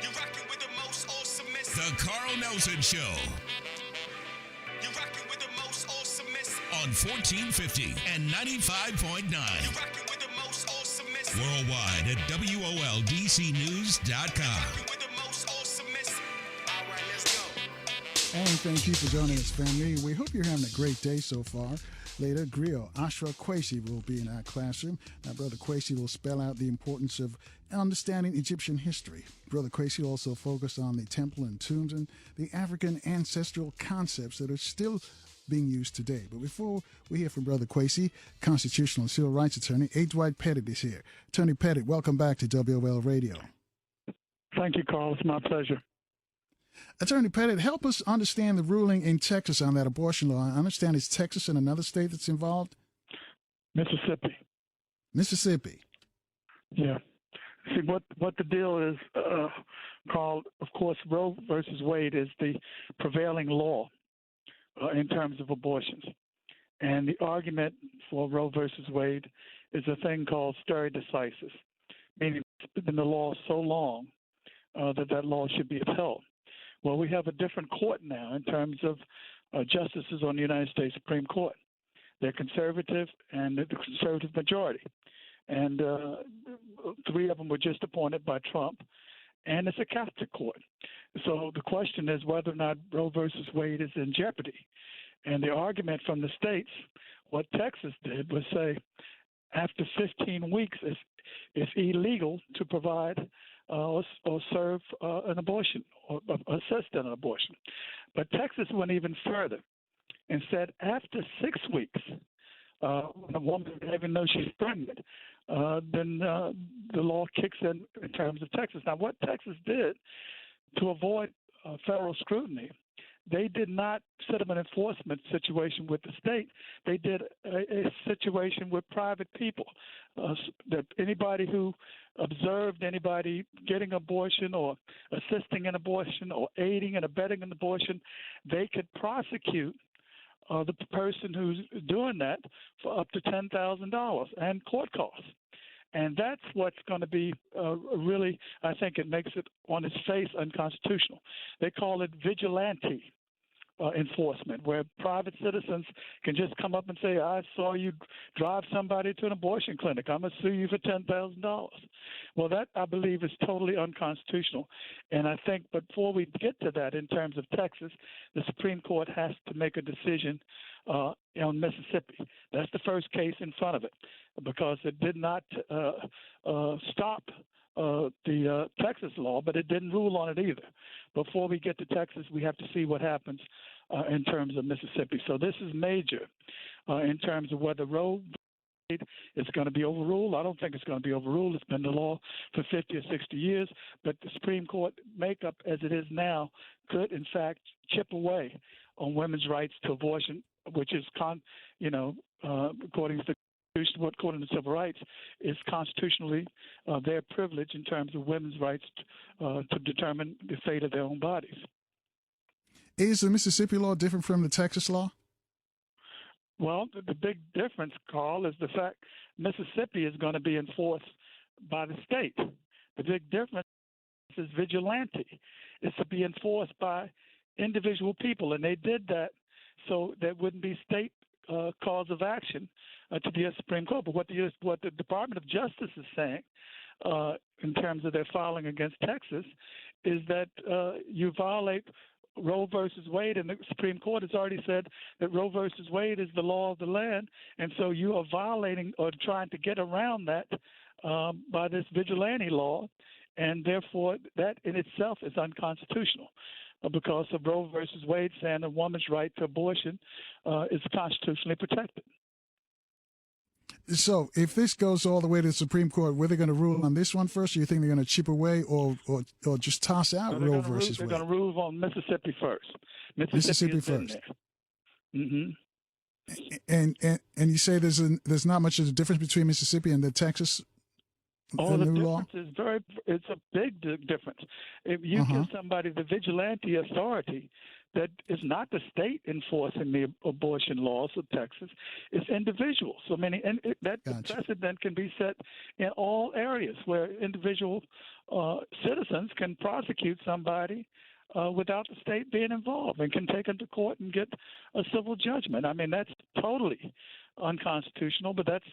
You're rocking with the most awesomest. The Carl Nelson Show. You're rocking with the most awesomest. On 1450 and 95.9. You're rocking with the most awesomest. Worldwide at WOLDCnews.com. Rocking with the most awesomest. All right, let's go. And thank you for joining us, family. We hope you're having a great day so far. Later, Griot Ashra Kwesi will be in our classroom. Now, Brother Kwesi will spell out the importance of understanding Egyptian history. Brother Kwesi will also focus on the temple and tombs and the African ancestral concepts that are still being used today. But before we hear from Brother Kwesi, constitutional and civil rights attorney A. Dwight Pettit is here. Attorney Pettit, welcome back to WOL Radio. Thank you, Carl. It's my pleasure. Attorney Pettit, help us understand the ruling in Texas on that abortion law. I understand it's Texas and another state that's involved? Mississippi. Mississippi. Yeah. See, what the deal is, Carl, of course, Roe versus Wade is the prevailing law in terms of abortions. And the argument for Roe versus Wade is a thing called stare decisis, meaning it's been the law so long that law should be upheld. Well, we have a different court now in terms of justices on the United States Supreme Court. They're conservative, and they're the conservative majority. And 3 of them were just appointed by Trump, and it's a Catholic court. So the question is whether or not Roe versus Wade is in jeopardy. And the argument from the states, what Texas did was say, after 15 weeks, it's illegal to provide or serve an abortion or assist in an abortion. But Texas went even further and said after 6 weeks, when a woman doesn't even know she's pregnant, then the law kicks in terms of Texas. Now, what Texas did to avoid federal scrutiny, they did not set up an enforcement situation with the state. They did a situation with private people, that anybody who observed anybody getting abortion or assisting in abortion or aiding and abetting an abortion, they could prosecute the person who's doing that for up to $10,000 and court costs. And that's what's going to be really, I think it makes it on its face unconstitutional. They call it vigilante enforcement, where private citizens can just come up and say, I saw you drive somebody to an abortion clinic. I'm going to sue you for $10,000. Well, that, I believe, is totally unconstitutional. And I think before we get to that in terms of Texas, the Supreme Court has to make a decision on Mississippi. That's the first case in front of it, because it did not stop the Texas law, but it didn't rule on it either. Before we get to Texas, we have to see what happens in terms of Mississippi. So this is major in terms of whether Roe is going to be overruled. I don't think it's going to be overruled. It's been the law for 50 or 60 years, but the Supreme Court makeup as it is now could, in fact, chip away on women's rights to abortion, which is, according to according to civil rights, is constitutionally their privilege in terms of women's rights to determine the fate of their own bodies. Is the Mississippi law different from the Texas law? Well, the big difference, Carl, is the fact Mississippi is going to be enforced by the state. The big difference is vigilante. It's to be enforced by individual people, and they did that so there wouldn't be state cause of action to the Supreme Court. But what the Department of Justice is saying in terms of their filing against Texas is that you violate Roe versus Wade, and the Supreme Court has already said that Roe versus Wade is the law of the land, and so you are violating or trying to get around that by this vigilante law, and therefore that in itself is unconstitutional because of Roe versus Wade saying a woman's right to abortion is constitutionally protected. So if this goes all the way to the Supreme Court, were they going to rule on this one first, or you think they're going to chip away or just toss out Roe versus Wade? They're going to rule on Mississippi first. Mississippi first. Mm-hmm. And you say there's not much of a difference between Mississippi and the Texas Oh, the new law? difference is it's a big difference. If you give somebody the vigilante authority, that is not the state enforcing the abortion laws of Texas, it's individuals. So many, and that Gotcha. precedent can be set in all areas where individual citizens can prosecute somebody without the state being involved and can take them to court and get a civil judgment. I mean, that's totally unconstitutional, but that's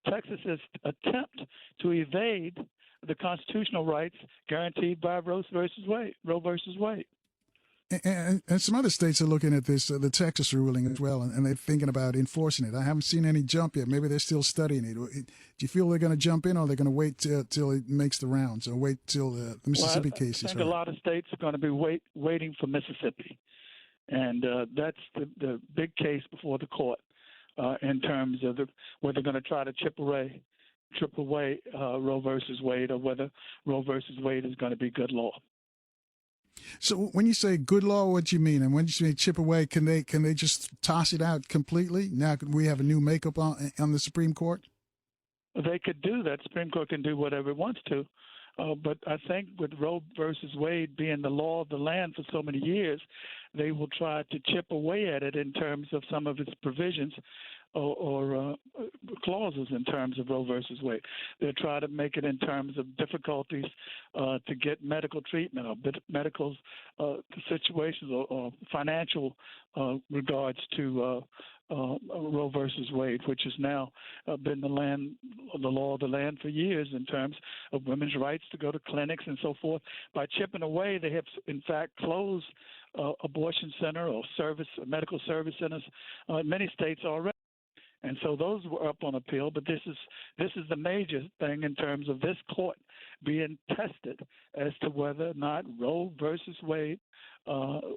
Texas's attempt to evade the constitutional rights guaranteed by Roe versus Wade. And some other states are looking at this, the Texas ruling as well, and they're thinking about enforcing it. I haven't seen any jump yet. Maybe they're still studying it. Do you feel they're going to jump in, or they're going to wait till it makes the rounds, or wait till the Mississippi case is heard? I think a lot of states are going to be waiting for Mississippi, and that's the big case before the court in terms of whether they're going to try to chip away Roe versus Wade, or whether Roe versus Wade is going to be good law. So when you say good law, what do you mean? And when you say chip away, can they just toss it out completely? Now we have a new makeup on the Supreme Court? They could do that. Supreme Court can do whatever it wants to. But I think with Roe versus Wade being the law of the land for so many years, they will try to chip away at it in terms of some of its provisions or clauses in terms of Roe versus Wade. They'll try to make it in terms of difficulties to get medical treatment or medical situations or financial regards to Roe versus Wade, which has now been the law of the land for years in terms of women's rights to go to clinics and so forth. By chipping away, they have in fact closed abortion center or medical service centers in many states already. And so those were up on appeal, but this is the major thing in terms of this court being tested as to whether or not Roe versus Wade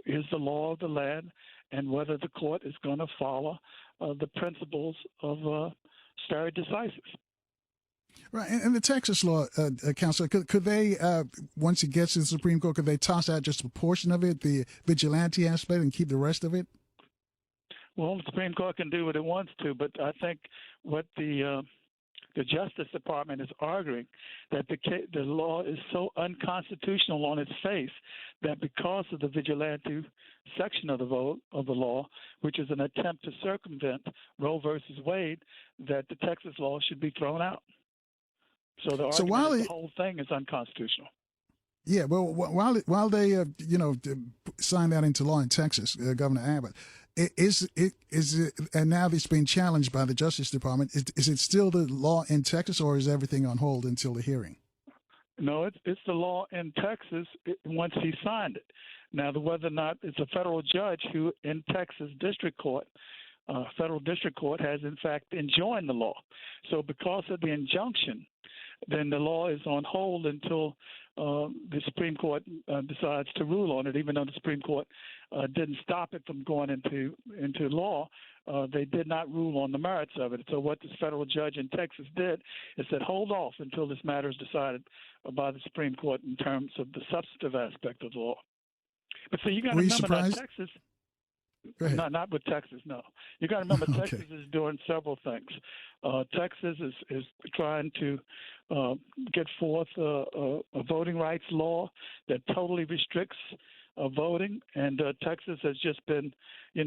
is the law of the land, and whether the court is going to follow the principles of stare decisis. Right, and the Texas law, Counselor, could they, once it gets to the Supreme Court, could they toss out just a portion of it, the vigilante aspect, and keep the rest of it? Well, the Supreme Court can do what it wants to, but I think what the Justice Department is arguing, that the law is so unconstitutional on its face that because of the vigilante section of the law, which is an attempt to circumvent Roe versus Wade, that the Texas law should be thrown out. So the argument is the whole thing is unconstitutional. Yeah, well, while they signed that into law in Texas, Governor Abbott, is it, and now it's being challenged by the Justice Department. Is it still the law in Texas, or is everything on hold until the hearing? No, it's the law in Texas once he signed it. Now, whether or not it's a federal judge who in Texas District Court, federal district court, has in fact enjoined the law. So because of the injunction, then the law is on hold until the Supreme Court decides to rule on it. Even though the Supreme Court didn't stop it from going into law, they did not rule on the merits of it. So what this federal judge in Texas did is said, hold off until this matter is decided by the Supreme Court in terms of the substantive aspect of the law. But so you got to remember that Texas. Not with Texas, no. You got to remember Texas is doing several things. Texas is trying to get forth a voting rights law that totally restricts voting, and Texas has just been,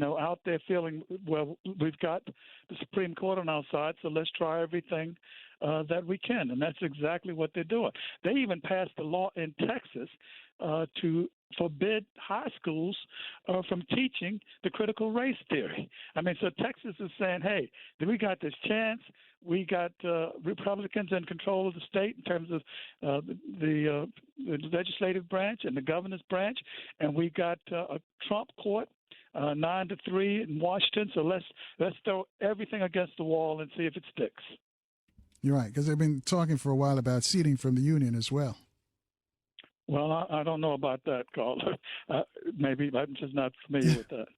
out there feeling, well, we've got the Supreme Court on our side, so let's try everything that we can, and that's exactly what they're doing. They even passed a law in Texas to forbid high schools from teaching the critical race theory. I mean, so Texas is saying, hey, we got this chance. We got Republicans in control of the state in terms of the legislative branch and the governor's branch, and we got a Trump court 9-3 in Washington. So let's throw everything against the wall and see if it sticks. You're right, because they've been talking for a while about seating from the union as well. Well, I don't know about that, Carl. Maybe I'm just not familiar with that.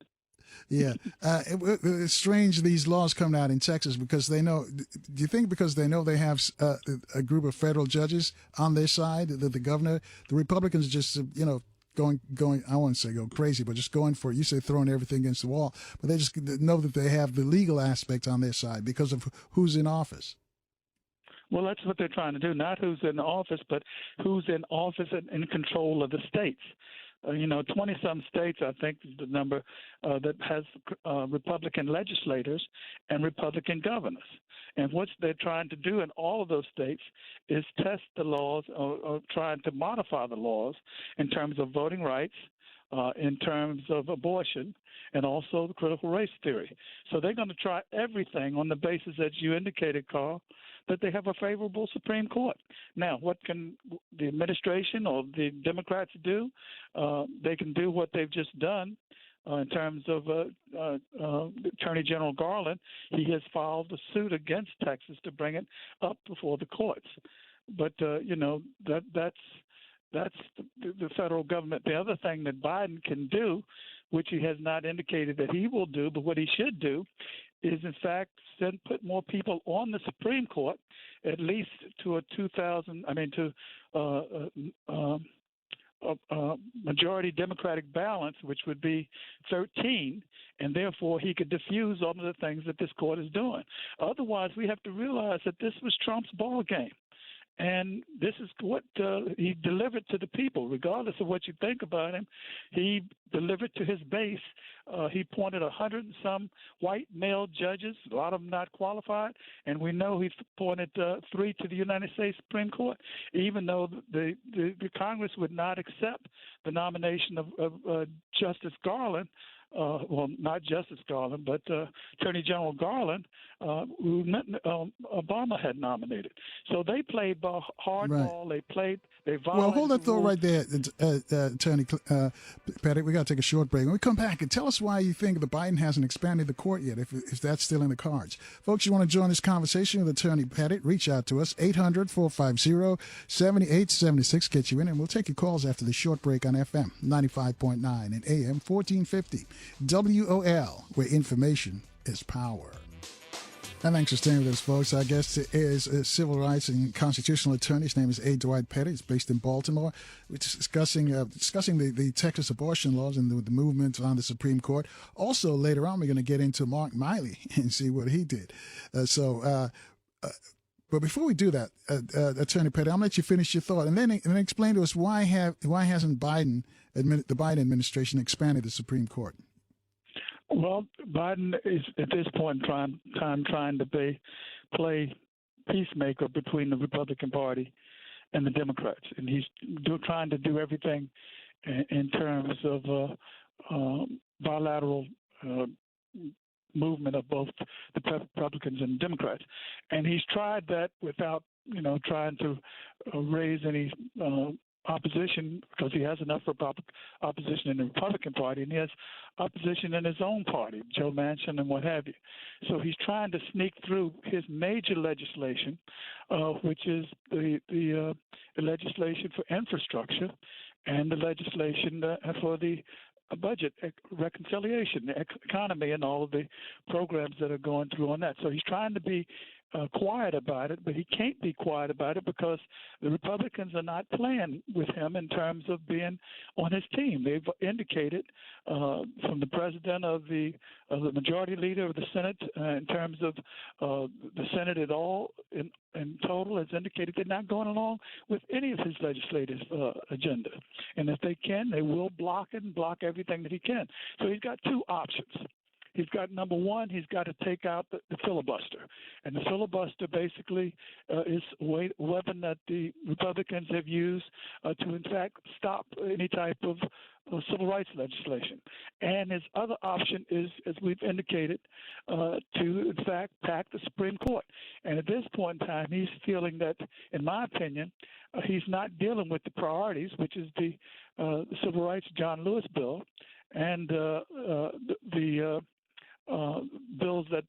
Yeah. It's strange these laws come out in Texas because they know. Do you think because they know they have a group of federal judges on their side, that the governor, the Republicans just, going, I won't say go crazy, but just going for it. You say throwing everything against the wall, but they just know that they have the legal aspect on their side because of who's in office. Well, that's what they're trying to do. Not who's in office, but who's in office and in control of the states. 20-some states, I think, is the number that has Republican legislators and Republican governors. And what they're trying to do in all of those states is test the laws or trying to modify the laws in terms of voting rights, in terms of abortion, and also the critical race theory. So they're going to try everything on the basis, as you indicated, Carl, that they have a favorable Supreme Court. Now, what can the administration or the Democrats do? They can do what they've just done in terms of Attorney General Garland. He has filed a suit against Texas to bring it up before the courts. But, that's the federal government. The other thing that Biden can do, which he has not indicated that he will do, but what he should do, is in fact put more people on the Supreme Court, at least to a majority Democratic balance, which would be 13, and therefore he could diffuse all of the things that this court is doing. Otherwise, we have to realize that this was Trump's ball game. And this is what he delivered to the people, regardless of what you think about him. He delivered to his base. He appointed 100 and some white male judges, a lot of them not qualified, and we know he appointed 3 to the United States Supreme Court, even though the Congress would not accept the nomination of Justice Garland. Well, not Justice Garland, but Attorney General Garland, who Obama had nominated. So they played hardball. Right. They violated. Well, hold that thought right there, Attorney Pettit. We got to take a short break. When we come back, and tell us why you think the Biden hasn't expanded the court yet, if that's still in the cards. Folks, you want to join this conversation with Attorney Pettit, reach out to us, 800-450-7876. Get you in, and we'll take your calls after the short break on FM 95.9 and AM 1450. WOL, where information is power. And thanks for staying with us, folks. Our guest is a civil rights and constitutional attorney. His name is A. Dwight Pettit. He's based in Baltimore. We're discussing the Texas abortion laws and the movement on the Supreme Court. Also, later on, we're going to get into Mark Miley and see what he did. But before we do that, Attorney Pettit, I'm going to let you finish your thought, and then explain to us why hasn't the Biden administration expanded the Supreme Court? Well, Biden is at this point trying to play peacemaker between the Republican Party and the Democrats, and he's trying to do everything in terms of bilateral movement of both the Republicans and Democrats, and he's tried that without trying to raise any opposition, because he has enough opposition in the Republican Party, and he has opposition in his own party, Joe Manchin and what have you. So he's trying to sneak through his major legislation, which is the legislation for infrastructure and the legislation for the budget reconciliation, the economy, and all of the programs that are going through on that. So he's trying to be quiet about it, but he can't be quiet about it because the Republicans are not playing with him in terms of being on his team. They've indicated from the president of the majority leader of the Senate in terms of the Senate at all in total has indicated they're not going along with any of his legislative agenda. And if they can, they will block everything that he can. So he's got two options. He's got, number one, he's got to take out the filibuster. And the filibuster basically is a weapon that the Republicans have used to, in fact, stop any type of civil rights legislation. And his other option is, as we've indicated, to, in fact, pack the Supreme Court. And at this point in time, he's feeling that, in my opinion, he's not dealing with the priorities, which is the Civil Rights John Lewis bill and the bills that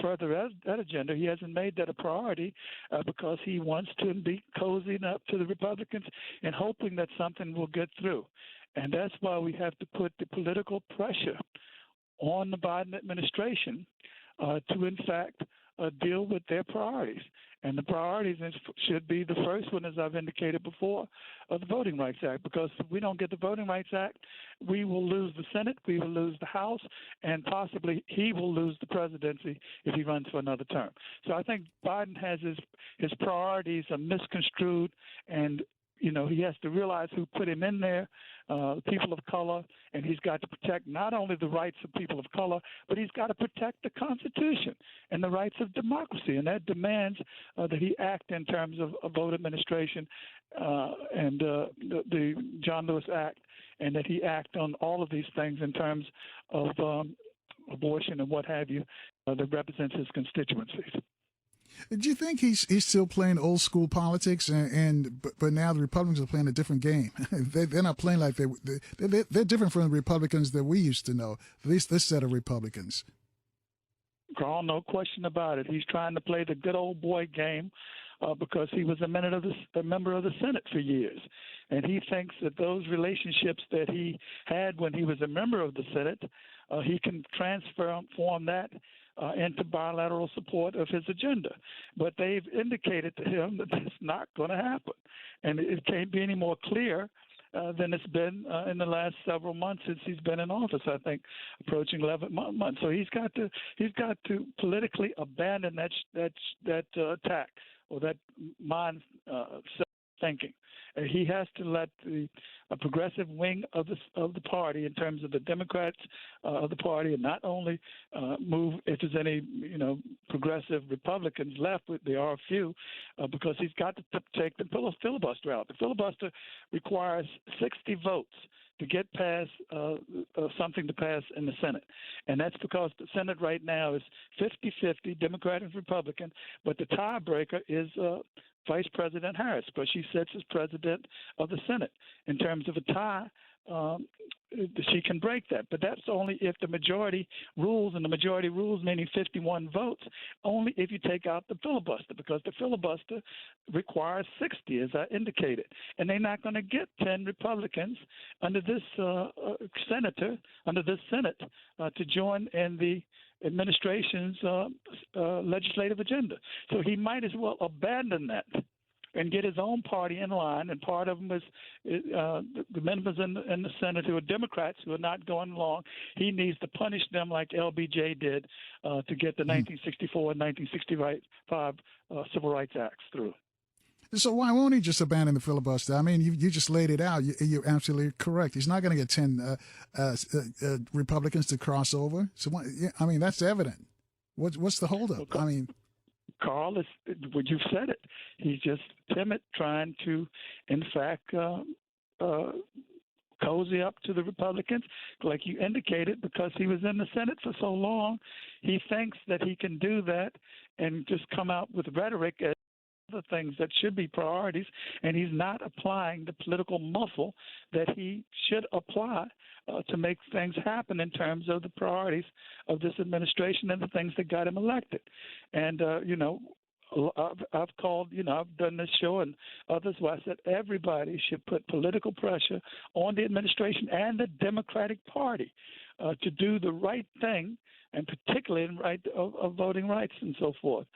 further that agenda. He hasn't made that a priority because he wants to be cozying up to the Republicans and hoping that something will get through. And that's why we have to put the political pressure on the Biden administration to, in fact, deal with their priorities. And the priorities should be, the first one, as I've indicated before, of the Voting Rights Act, because if we don't get the Voting Rights Act, we will lose the Senate, we will lose the House, and possibly he will lose the presidency if he runs for another term. So I think Biden has his priorities are misconstrued, and he has to realize who put him in there, people of color, and he's got to protect not only the rights of people of color, but he's got to protect the Constitution and the rights of democracy, and that demands that he act in terms of a vote administration and the John Lewis Act, and that he act on all of these things in terms of abortion and what have you that represents his constituencies. Do you think he's still playing old school politics, but now the Republicans are playing a different game? They're not playing like they're different from the Republicans that we used to know. At least this set of Republicans. Carl, no question about it. He's trying to play the good old boy game because he was a member of the Senate for years, and he thinks that those relationships that he had when he was a member of the Senate, he can transform that into bilateral support of his agenda. But they've indicated to him that that's not going to happen. And it can't be any more clear than it's been in the last several months since he's been in office, I think, approaching 11 months. So he's got to politically abandon that attack or that mind thinking. He has to let the progressive wing of the party, in terms of the Democrats of the party, and not only move if there's any progressive Republicans left. There are a few, because he's got to take the filibuster out. The filibuster requires 60 votes to get past something to pass in the Senate. And that's because the Senate right now is 50-50, Democrat and Republican, but the tiebreaker is Vice President Harris, because she sits as president of the Senate. In terms of a tie, she can break that. But that's only if the majority rules, and the majority rules meaning 51 votes, only if you take out the filibuster, because the filibuster requires 60, as I indicated. And they're not going to get 10 Republicans under this Senate to join in the administration's legislative agenda. So he might as well abandon that and get his own party in line. And part of them is the members in the Senate who are Democrats who are not going along. He needs to punish them like LBJ did to get the 1964 and 1965 Civil Rights Acts through. So why won't he just abandon the filibuster? I mean, you just laid it out. You're absolutely correct. He's not going to get 10 Republicans to cross over. So, that's evident. What's the holdup? Well, Carl, you've said it. He's just timid, trying to, in fact, cozy up to the Republicans, like you indicated, because he was in the Senate for so long. He thinks that he can do that and just come out with rhetoric as other things that should be priorities, and he's not applying the political muscle that he should apply to make things happen in terms of the priorities of this administration and the things that got him elected. And I've called, I've done this show and others where I said everybody should put political pressure on the administration and the Democratic Party to do the right thing, and particularly in right of voting rights and so forth.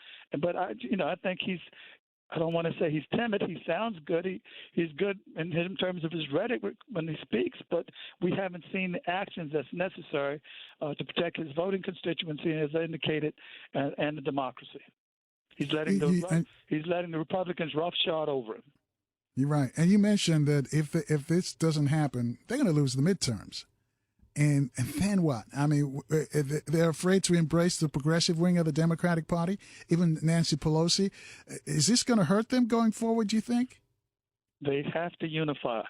But I think I don't want to say he's timid. He sounds good. He's good in terms of his rhetoric when he speaks, but we haven't seen the actions that's necessary to protect his voting constituency, as I indicated, and the democracy. He's letting the Republicans roughshod over him. You're right, and you mentioned that if this doesn't happen, they're going to lose the midterms. And then what? I mean, they're afraid to embrace the progressive wing of the Democratic Party, even Nancy Pelosi. Is this going to hurt them going forward, do you think? They have to unify.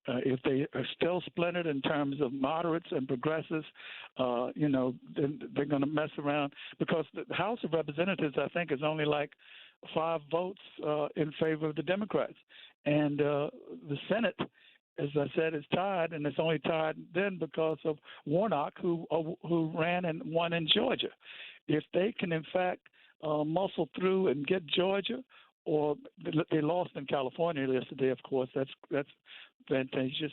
If they are still splintered in terms of moderates and progressives, then they're going to mess around, because the House of Representatives, I think, is only like 5 votes in favor of the Democrats. And the Senate, as I said, is tied, and it's only tied then because of Warnock, who ran and won in Georgia. If they can, in fact, muscle through and get Georgia, or they lost in California yesterday. Of course, that's advantageous.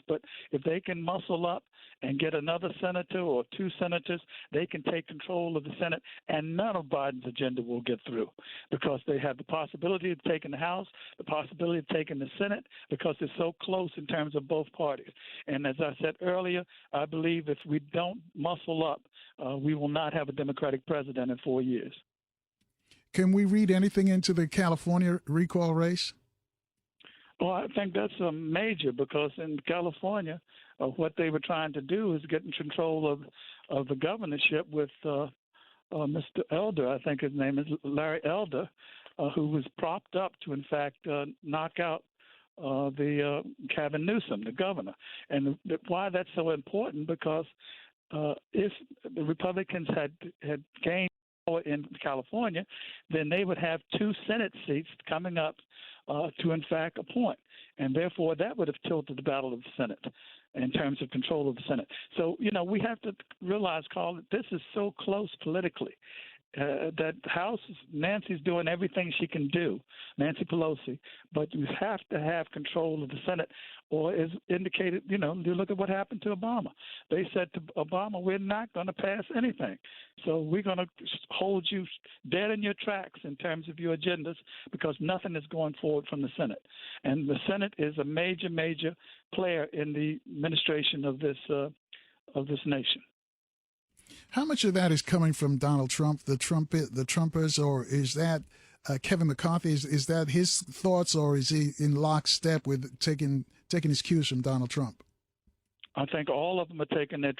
But if they can muscle up and get another senator or two senators, they can take control of the Senate, and none of Biden's agenda will get through because they have the possibility of taking the House, the possibility of taking the Senate, because they're so close in terms of both parties. And as I said earlier, I believe if we don't muscle up, we will not have a Democratic president in 4 years. Can we read anything into the California recall race? Well, I think that's a major, because in California, what they were trying to do is get in control of the governorship with Mr. Elder. I think his name is Larry Elder, who was propped up to, in fact, knock out the Gavin Newsom, the governor. And why that's so important, because if the Republicans had gained power in California, then they would have two Senate seats coming up to, in fact, appoint. And therefore, that would have tilted the battle of the Senate in terms of control of the Senate. So, we have to realize, Carl, that this is so close politically. That House, Nancy's doing everything she can do, Nancy Pelosi, but you have to have control of the Senate, or as indicated, you look at what happened to Obama. They said to Obama, we're not going to pass anything. So we're going to hold you dead in your tracks in terms of your agendas, because nothing is going forward from the Senate. And the Senate is a major, major player in the administration of this nation. How much of that is coming from Donald Trump, the Trumpers, or is that Kevin McCarthy? Is that his thoughts, or is he in lockstep with taking his cues from Donald Trump? I think all of them are taking their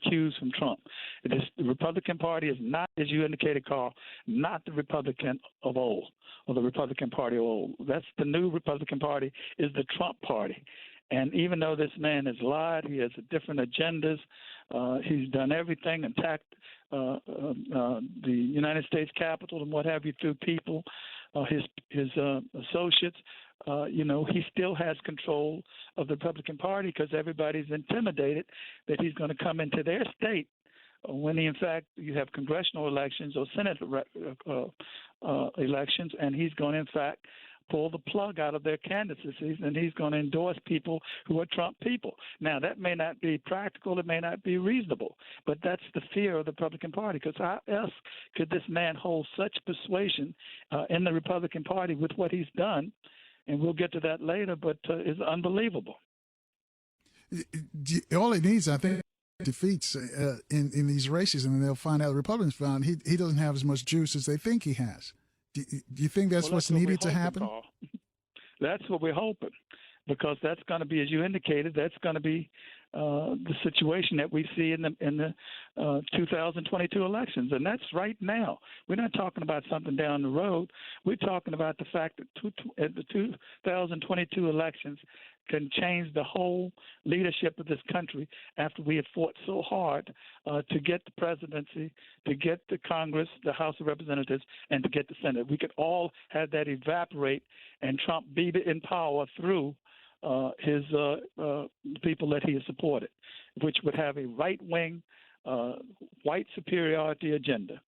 cues from Trump. The Republican Party is not, as you indicated, Carl, not the Republican of old, or the Republican Party of old. That's the new Republican Party, is the Trump Party. And even though this man has lied, he has different agendas. He's done everything, attacked the United States Capitol and what have you through people, his associates. He still has control of the Republican Party, because everybody's intimidated that he's going to come into their state when in fact you have congressional elections or Senate elections, and he's going to in fact pull the plug out of their candidacies, and he's going to endorse people who are Trump people. Now, that may not be practical, it may not be reasonable, but that's the fear of the Republican Party, because how else could this man hold such persuasion in the Republican Party with what he's done? And we'll get to that later, but it's unbelievable. All he needs, I think, defeats in these races, and then they'll find out, the Republicans found he doesn't have as much juice as they think he has. Do you think that's what's needed to happen? Paul. That's what we're hoping, because that's going to be, as you indicated, that's going to be the situation that we see in the 2022 elections, and that's right now. We're not talking about something down the road. We're talking about the fact that the 2022 elections can change the whole leadership of this country after we have fought so hard to get the presidency, to get the Congress, the House of Representatives, and to get the Senate. We could all have that evaporate and Trump be in power through his people that he has supported, which would have a right-wing, white superiority agenda,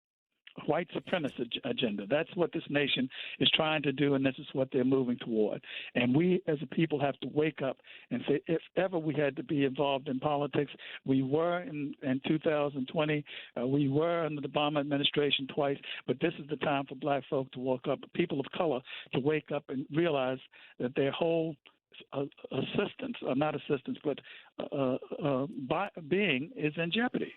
white supremacist agenda. That's what this nation is trying to do, and this is what they're moving toward. And we as a people have to wake up and say, if ever we had to be involved in politics, we were in 2020, we were under the Obama administration twice, but this is the time for black folk to wake up, people of color to wake up and realize that their whole being is in jeopardy.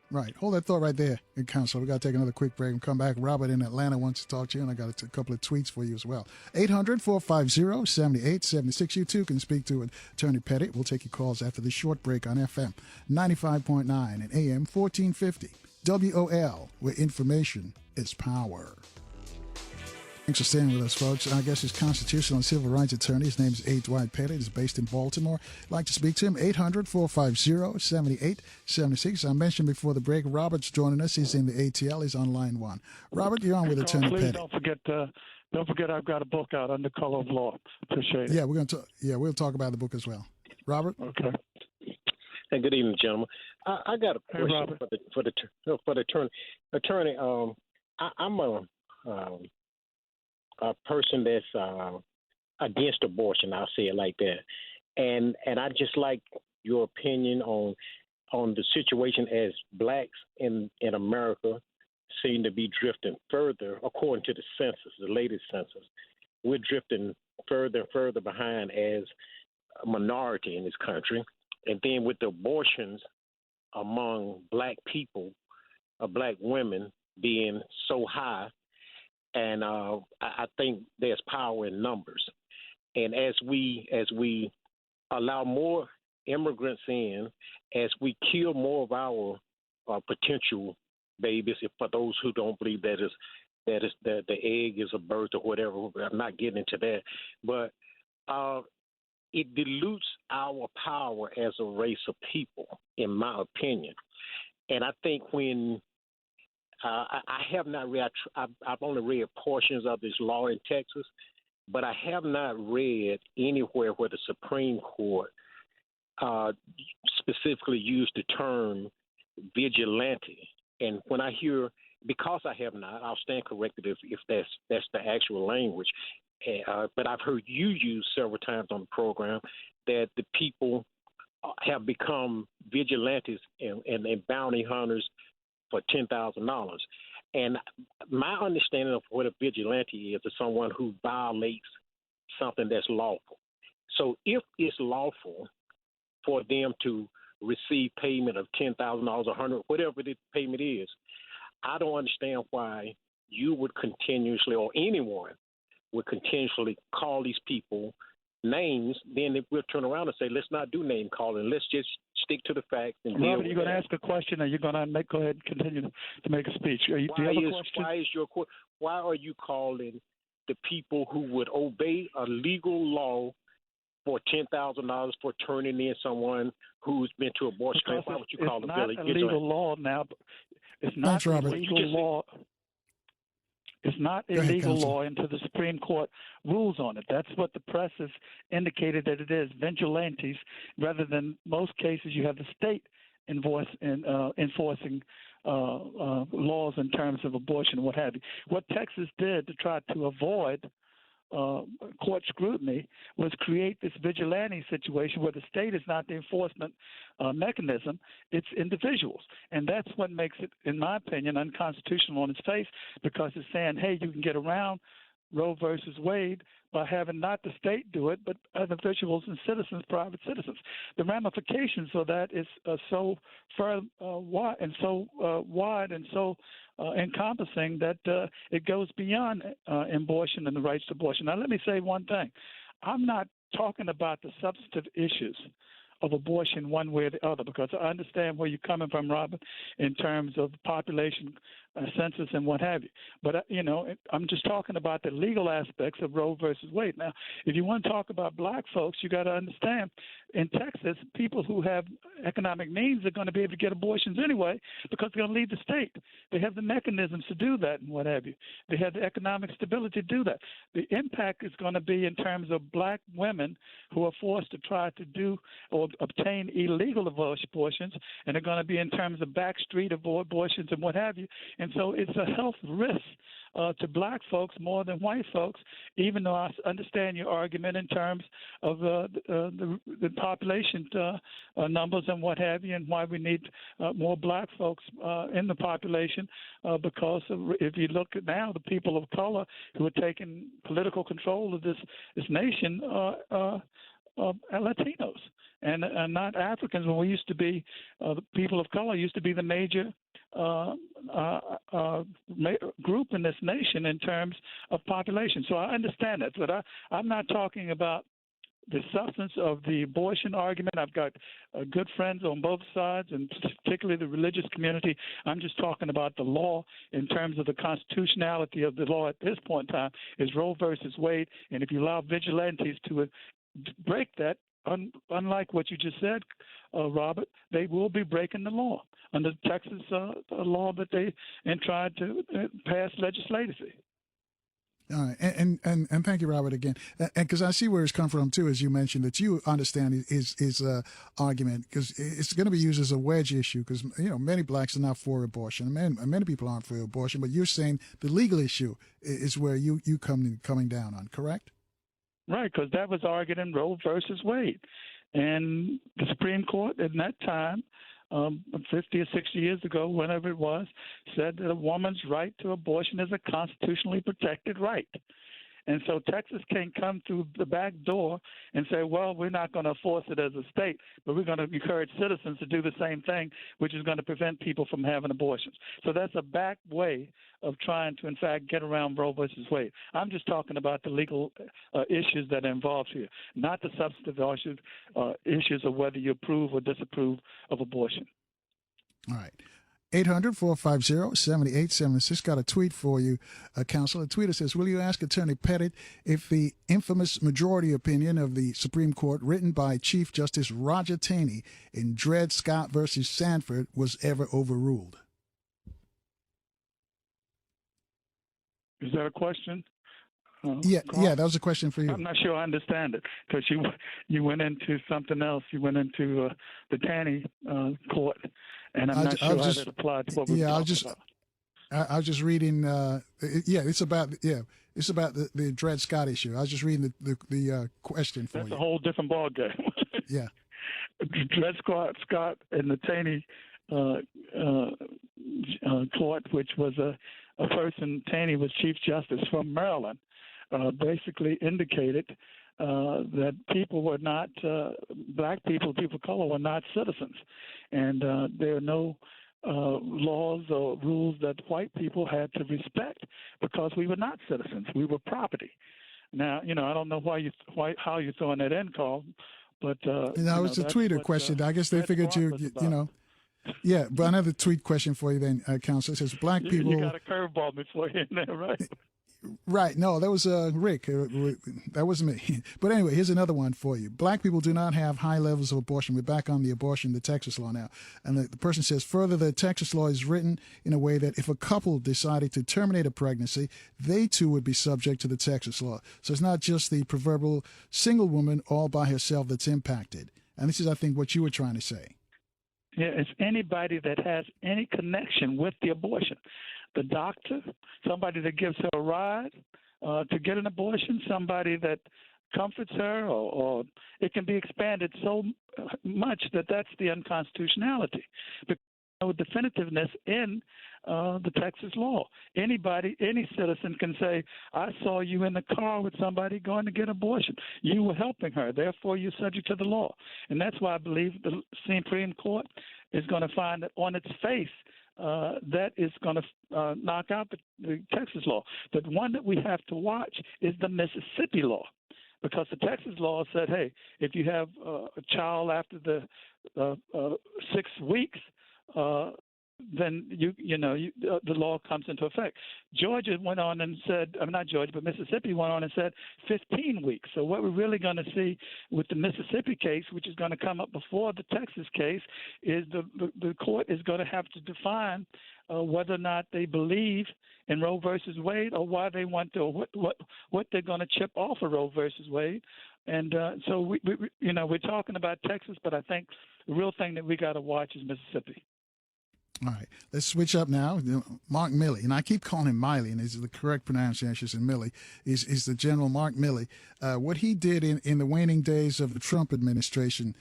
Right. Hold that thought right there, Counselor. We got to take another quick break and come back. Robert in Atlanta wants to talk to you, and I got a couple of tweets for you as well. 800-450-7876. You too can speak to Attorney Pettit. We'll take your calls after this short break on FM 95.9 and AM 1450. WOL, where information is power. Thanks for staying with us, folks. Our guest is constitutional and civil rights attorney. His name is A. Dwight Pettit. He's based in Baltimore. I'd like to speak to him, 800-450-7876. I mentioned before the break, Robert's joining us. He's in the ATL. He's on line one. Robert, you're on with Attorney Pettit. Don't forget I've got a book out, Under Color of Law. Appreciate it. Yeah, we'll talk about the book as well. Robert? Okay. Hey, good evening, gentlemen. I got a question for the attorney. Attorney, I'm a a person that's against abortion. I'll say it like that. And I just like your opinion on the situation as blacks in America seem to be drifting further, according to the census, the latest census. We're drifting further and further behind as a minority in this country. And then with the abortions among black people, black women being so high, and I think there's power in numbers. And as we allow more immigrants in, as we kill more of our potential babies, if for those who don't believe that the egg is a birth or whatever, I'm not getting into that, but it dilutes our power as a race of people, in my opinion. And I think when I have not read, I've only read portions of this law in Texas, but I have not read anywhere where the Supreme Court specifically used the term vigilante. And when I hear, because I have not, I'll stand corrected if that's the actual language. But I've heard you use several times on the program that the people have become vigilantes and bounty hunters for $10,000. And my understanding of what a vigilante is someone who violates something that's lawful. So if it's lawful for them to receive payment of $10,000, $100, whatever the payment is, I don't understand why you would continuously, or anyone would continuously call these people names. Then we'll turn around and say, let's not do name calling. Let's just stick to the facts. And Robert, you're going to ask a question, or you're going to go ahead and continue to make a speech? Do you have a question? Why are you calling the people who would obey a legal law for $10,000 for turning in someone who's been to abortion clinic? Why would you call them vigilante? It's not a legal law now. It's not a legal law. It's not a legal law until the Supreme Court rules on it. That's what the press has indicated that it is, vigilantes, rather than most cases you have the state enforcing laws in terms of abortion and what have you. What Texas did to try to avoid court scrutiny was create this vigilante situation where the state is not the enforcement mechanism, it's individuals. And that's what makes it, in my opinion, unconstitutional on its face, because it's saying, hey, you can get around Roe versus Wade by having not the state do it, but individuals and citizens, private citizens. The ramifications of that is so wide and so encompassing that it goes beyond abortion and the rights to abortion. Now, let me say one thing. I'm not talking about the substantive issues of abortion one way or the other, because I understand where you're coming from, Robert, in terms of population census and what have you. But, I'm just talking about the legal aspects of Roe versus Wade. Now, if you want to talk about black folks, you got to understand, in Texas, people who have economic means are going to be able to get abortions anyway because they're going to leave the state. They have the mechanisms to do that and what have you. They have the economic stability to do that. The impact is going to be in terms of black women who are forced to try to do or obtain illegal abortions, and they're going to be in terms of backstreet abortions and what have you. And so it's a health risk to black folks more than white folks, even though I understand your argument in terms of the population numbers and what have you, and why we need more black folks in the population, because if you look at now, the people of color who are taking political control of this nation are Latinos and not Africans. When we used to be, the people of color used to be the major group in this nation in terms of population. So I understand that, but I'm not talking about the substance of the abortion argument. I've got good friends on both sides, and particularly the religious community. I'm just talking about the law in terms of the constitutionality of the law at this point in time is Roe versus Wade. And if you allow vigilantes to break that, unlike what you just said, Robert, they will be breaking the law under Texas law that they tried to pass legislatively. All right, and thank you, Robert, again, and because I see where it's come from too, as you mentioned, that you understand his argument, because it's going to be used as a wedge issue, because many blacks are not for abortion, many people aren't for abortion, but you're saying the legal issue is where you coming down on, correct? Right, because that was argued in Roe versus Wade, and the Supreme Court in that time, 50 or 60 years ago, whenever it was, said that a woman's right to abortion is a constitutionally protected right. And so Texas can't come through the back door and say, well, we're not going to force it as a state, but we're going to encourage citizens to do the same thing, which is going to prevent people from having abortions. So that's a back way of trying to, in fact, get around Roe versus Wade. I'm just talking about the legal issues that are involved here, not the substantive issues of whether you approve or disapprove of abortion. All right. 800-450-7876. Got a tweet for you, Counselor. The tweeter says, will you ask Attorney Pettit if the infamous majority opinion of the Supreme Court written by Chief Justice Roger Taney in Dred Scott versus Sanford was ever overruled? Is that a question? Yeah, that was a question for you. I'm not sure I understand it, because you went into something else. You went into the Taney court, and I'm not sure how that applied to what we're talking about. I was just reading. It's about the Dred Scott issue. I was just reading the question for you. That's a whole different ballgame. Yeah. Dred Scott and the Taney court, which was a person. Taney was Chief Justice from Maryland. Basically indicated that people were not black people of color were not citizens, and there are no laws or rules that white people had to respect because we were not citizens. We were property. Now, I don't know how you're throwing that in, Carl, but it's a tweeter question. I guess they figured Yeah, but another tweet question for you then, Counselor. It says black people. You got a curveball before you in there, right? Right. No, that was Rick. That was me. But anyway, here's another one for you. Black people do not have high levels of abortion. We're back on the Texas law now. And the person says, further, the Texas law is written in a way that if a couple decided to terminate a pregnancy, they too would be subject to the Texas law. So it's not just the proverbial single woman all by herself that's impacted. And this is, I think, what you were trying to say. Yeah, it's anybody that has any connection with the abortion. The doctor, somebody that gives her a ride to get an abortion, somebody that comforts her, or it can be expanded so much that that's the unconstitutionality. Because no definitiveness in the Texas law. Anybody, any citizen can say, I saw you in the car with somebody going to get an abortion. You were helping her. Therefore, you're subject to the law. And that's why I believe the Supreme Court is going to find that on its face, that is going to knock out the Texas law. But one that we have to watch is the Mississippi law, because the Texas law said, hey, if you have a child after the 6 weeks, then the law comes into effect. Georgia went on and said, not Georgia, but Mississippi went on and said 15 weeks. So what we're really going to see with the Mississippi case, which is going to come up before the Texas case, is the court is going to have to define whether or not they believe in Roe versus Wade, or why they want to, or what they're going to chip off of Roe versus Wade. And so we're talking about Texas, but I think the real thing that we got to watch is Mississippi. All right, let's switch up now. Mark Milley, and I keep calling him Miley, and this is the correct pronunciation, is Milley, is the General Mark Milley. What he did in the waning days of the Trump administration,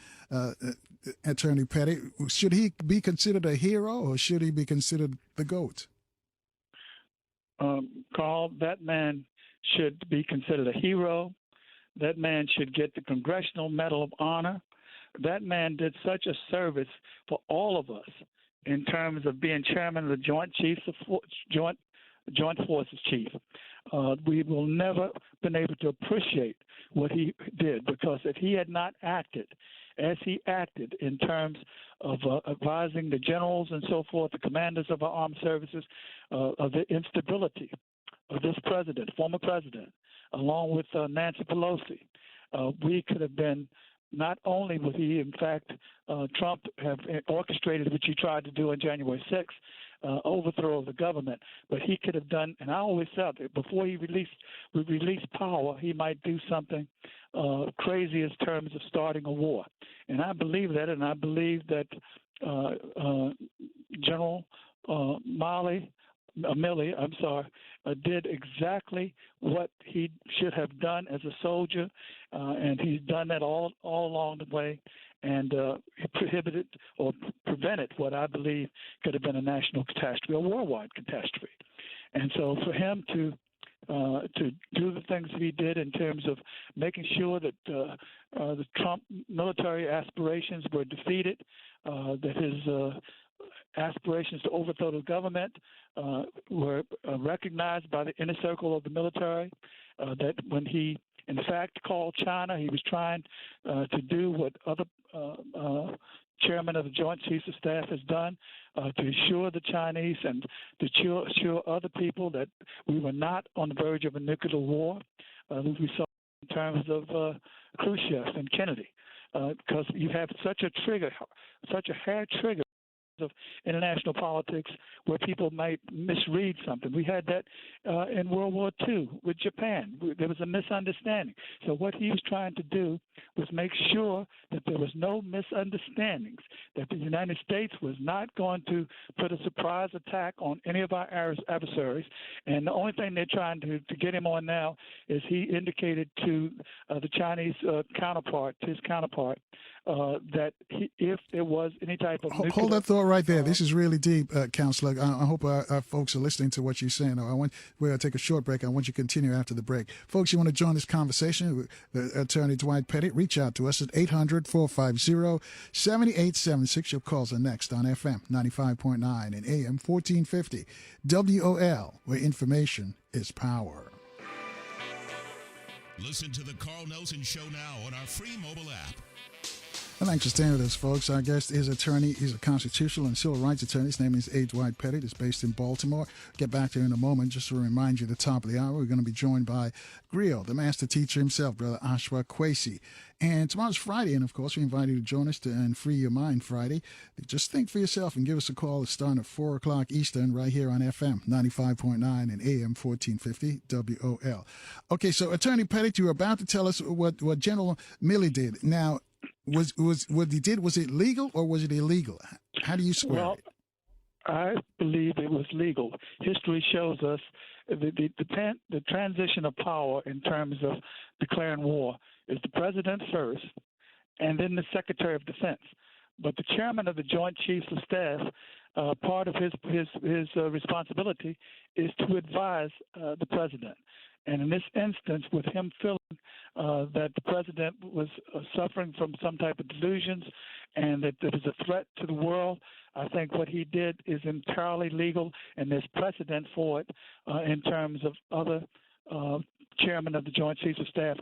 Attorney Pettit, should he be considered a hero, or should he be considered the GOAT? Carl, that man should be considered a hero. That man should get the Congressional Medal of Honor. That man did such a service for all of us in terms of being chairman of the Joint Forces Chief. We will never been able to appreciate what he did, because if he had not acted as he acted in terms of advising the generals and so forth, the commanders of our armed services, of the instability of this president, former president, along with Nancy Pelosi, we could have been. Not only would he, in fact, Trump have orchestrated, which he tried to do on January 6th, overthrow of the government. But he could have done, and I always felt that before he released power, he might do something crazy in terms of starting a war. And I believe that, and I believe that General Milley, did exactly what he should have done as a soldier, and he's done that all along the way, and he prohibited or prevented what I believe could have been a national catastrophe, a worldwide catastrophe. And so for him to do the things that he did in terms of making sure that the Trump military aspirations were defeated, that his aspirations to overthrow the government were recognized by the inner circle of the military, that when he, in fact, called China, he was trying to do what other chairman of the Joint Chiefs of Staff has done, to assure the Chinese and to assure other people that we were not on the verge of a nuclear war, as we saw in terms of Khrushchev and Kennedy, because you have such a hair trigger of international politics where people might misread something. We had that in World War II with Japan. There was a misunderstanding. So what he was trying to do was make sure that there was no misunderstandings, that the United States was not going to put a surprise attack on any of our adversaries. And the only thing they're trying to get him on now is he indicated to the Chinese counterpart, that if there was any type of nuclear... Hold that thought right there. This is really deep, Counselor. I hope our folks are listening to what you're saying. We're going to take a short break. I want you to continue after the break. Folks, you want to join this conversation with Attorney Dwight Pettit, reach out to us at 800-450-7876. Your calls are next on FM 95.9 and AM 1450. WOL, where information is power. Listen to the Carl Nelson Show now on our free mobile app. And thanks for staying with us, folks. Our guest is attorney. He's a constitutional and civil rights attorney. His name is A. Dwight Pettit. He's based in Baltimore. Get back to him in a moment. Just to remind you, at the top of the hour, we're going to be joined by Griot, the master teacher himself, Brother Ashwa Kwesi. And tomorrow's Friday, and of course, we invite you to join us and Free Your Mind Friday. Just think for yourself and give us a call. It's starting at 4 o'clock Eastern right here on FM 95.9 and AM 1450 WOL. Okay, so Attorney Pettit, you were about to tell us what General Milley did. Now, was what he did, was it legal or was it illegal? How do you square it? I believe it was legal. History shows us the transition of power in terms of declaring war is the president first and then the Secretary of Defense. But the chairman of the Joint Chiefs of Staff, part of his responsibility is to advise the president. And in this instance, with him feeling that the president was suffering from some type of delusions and that there was a threat to the world, I think what he did is entirely legal, and there's precedent for it in terms of other chairman of the Joint Chiefs of Staff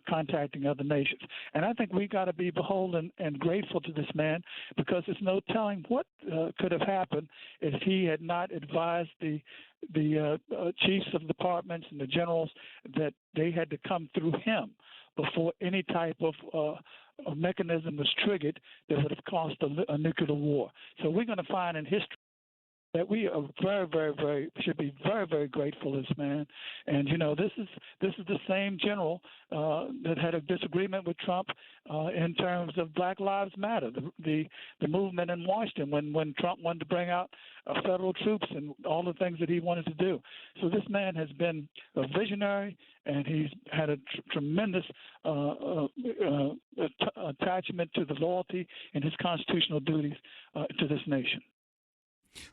contacting other nations. And I think we got to be beholden and grateful to this man, because there's no telling what could have happened if he had not advised the chiefs of departments and the generals that they had to come through him before any type of mechanism was triggered that would have caused a nuclear war. So we're going to find in history that we are should be very grateful to this man. And this is the same general that had a disagreement with Trump in terms of Black Lives Matter, the movement in Washington when Trump wanted to bring out federal troops and all the things that he wanted to do. So this man has been a visionary, and he's had a tremendous attachment to the loyalty and his constitutional duties to this nation.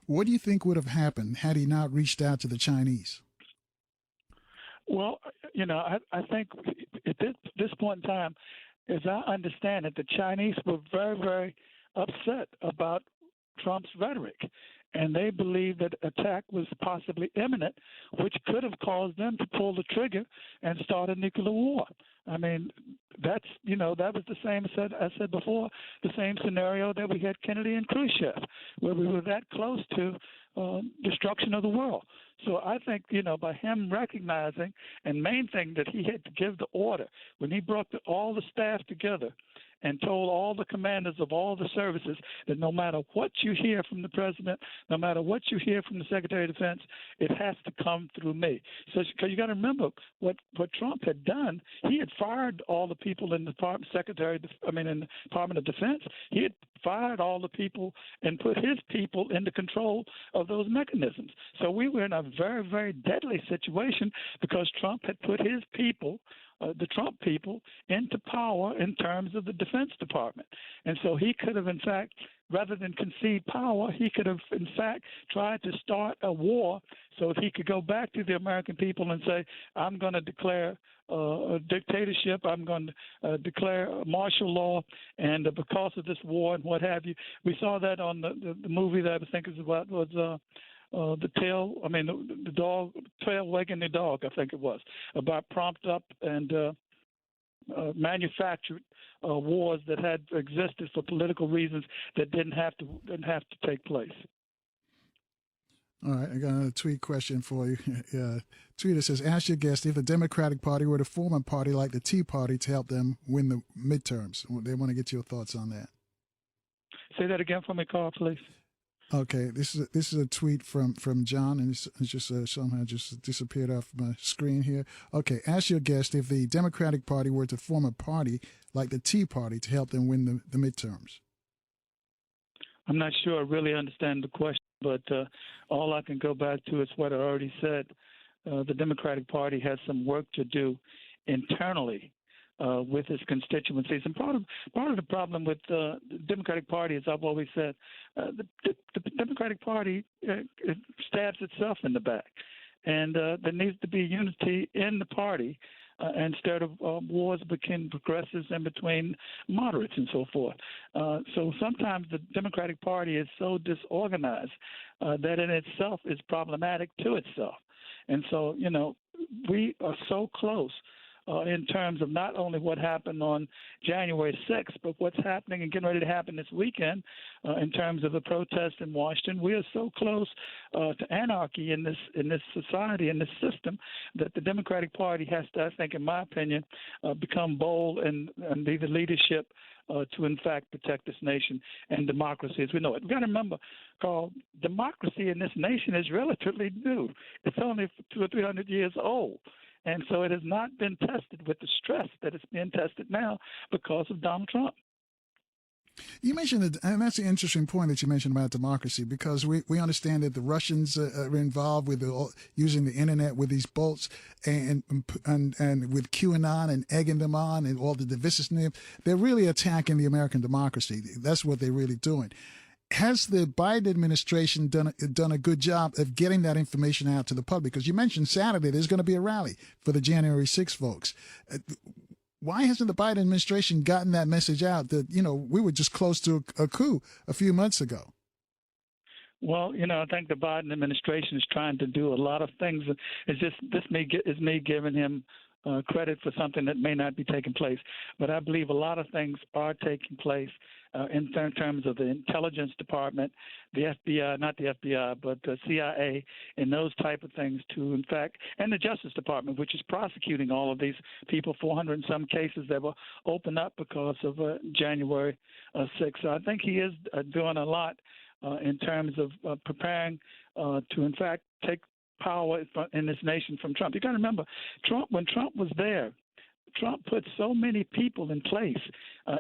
What do you think would have happened had he not reached out to the Chinese? Well, I think at this point in time, as I understand it, the Chinese were very upset about Trump's rhetoric, and they believed that attack was possibly imminent, which could have caused them to pull the trigger and start a nuclear war. I mean, that was the same, I said before, the same scenario that we had Kennedy and Khrushchev, where we were that close to destruction of the world. So I think, by him recognizing, and main thing that he had to give the order, when he brought all the staff together and told all the commanders of all the services that no matter what you hear from the president, no matter what you hear from the Secretary of Defense, it has to come through me. So, because you got to remember what Trump had done, he had fired all the people in the Department of Defense. He had fired all the people and put his people into control of those mechanisms. So we were in a very, very deadly situation because Trump had put his people, the Trump people, into power in terms of the Defense Department. And so he could have, in fact, rather than concede power, he could have, in fact, tried to start a war so that he could go back to the American people and say, I'm going to declare a dictatorship, I'm going to declare martial law, and because of this war and what have you. We saw that on the movie that I think is about was the dog, tail wagging the dog, I think it was, about prompt up and manufactured wars that had existed for political reasons that didn't have to take place. All right, I got another tweet question for you. Tweeter says, ask your guest if the Democratic Party were to form a party like the Tea Party to help them win the midterms. They want to get your thoughts on that. Say that again for me, Carl, please. Okay, this is a tweet from John, and it's just somehow just disappeared off my screen here. Okay, ask your guest if the Democratic Party were to form a party like the Tea Party to help them win the midterms. I'm not sure I really understand the question, but all I can go back to is what I already said. The Democratic Party has some work to do internally with its constituencies. And part of the problem with the Democratic Party, as I've always said, the Democratic Party stabs itself in the back. And there needs to be unity in the party instead of wars between progressives and between moderates and so forth. So sometimes the Democratic Party is so disorganized that in itself is problematic to itself. And so, we are so close in terms of not only what happened on January 6th, but what's happening and getting ready to happen this weekend in terms of the protest in Washington. We are so close to anarchy in this society, in this system, that the Democratic Party has to, I think, in my opinion, become bold and be the leadership to, in fact, protect this nation and democracy as we know it. We've got to remember, Carl, democracy in this nation is relatively new. It's only 200 or 300 years old. And so it has not been tested with the stress that it's being tested now because of Donald Trump. You mentioned that, and that's an interesting point that you mentioned about democracy, because we understand that the Russians are involved with using the internet with these bolts and with QAnon and egging them on and all the divisiveness. They're really attacking the American democracy. That's what they're really doing. Has the Biden administration done a good job of getting that information out to the public? Because you mentioned Saturday there's going to be a rally for the January 6th folks. Why hasn't the Biden administration gotten that message out that, we were just close to a coup a few months ago? Well, I think the Biden administration is trying to do a lot of things. It's just is me giving him credit for something that may not be taking place. But I believe a lot of things are taking place in terms of the intelligence department, the FBI, not the FBI, but the CIA, and those type of things to, in fact, and the Justice Department, which is prosecuting all of these people, 400 and some cases that were opened up because of January 6th. So I think he is doing a lot in terms of preparing to, in fact, take power in this nation from Trump. You got to remember, when Trump was there, Trump put so many people in place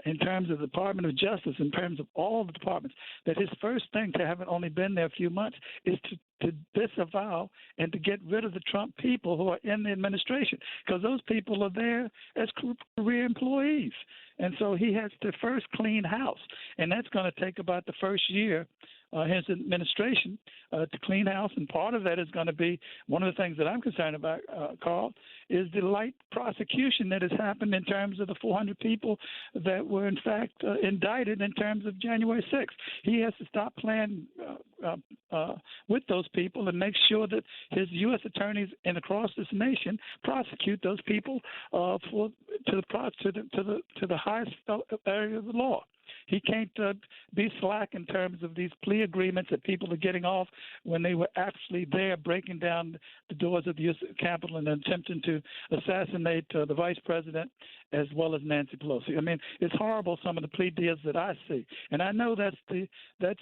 in terms of the Department of Justice, in terms of all the departments, that his first thing, to having only been there a few months, is to disavow and to get rid of the Trump people who are in the administration, because those people are there as career employees. And so he has to first clean house, and that's going to take about the first year, his administration, to clean house. And part of that is going to be, one of the things that I'm concerned about, Carl, is the light prosecution that has happened in terms of the 400 people that were, in fact, indicted in terms of January 6th. He has to stop playing with those people and make sure that his U.S. attorneys across this nation prosecute those people to the highest area of the law. He can't be slack in terms of these plea agreements that people are getting off when they were actually there breaking down the doors of the U.S. Capitol and attempting to assassinate the vice president as well as Nancy Pelosi. I mean, it's horrible, some of the plea deals that I see. And I know that's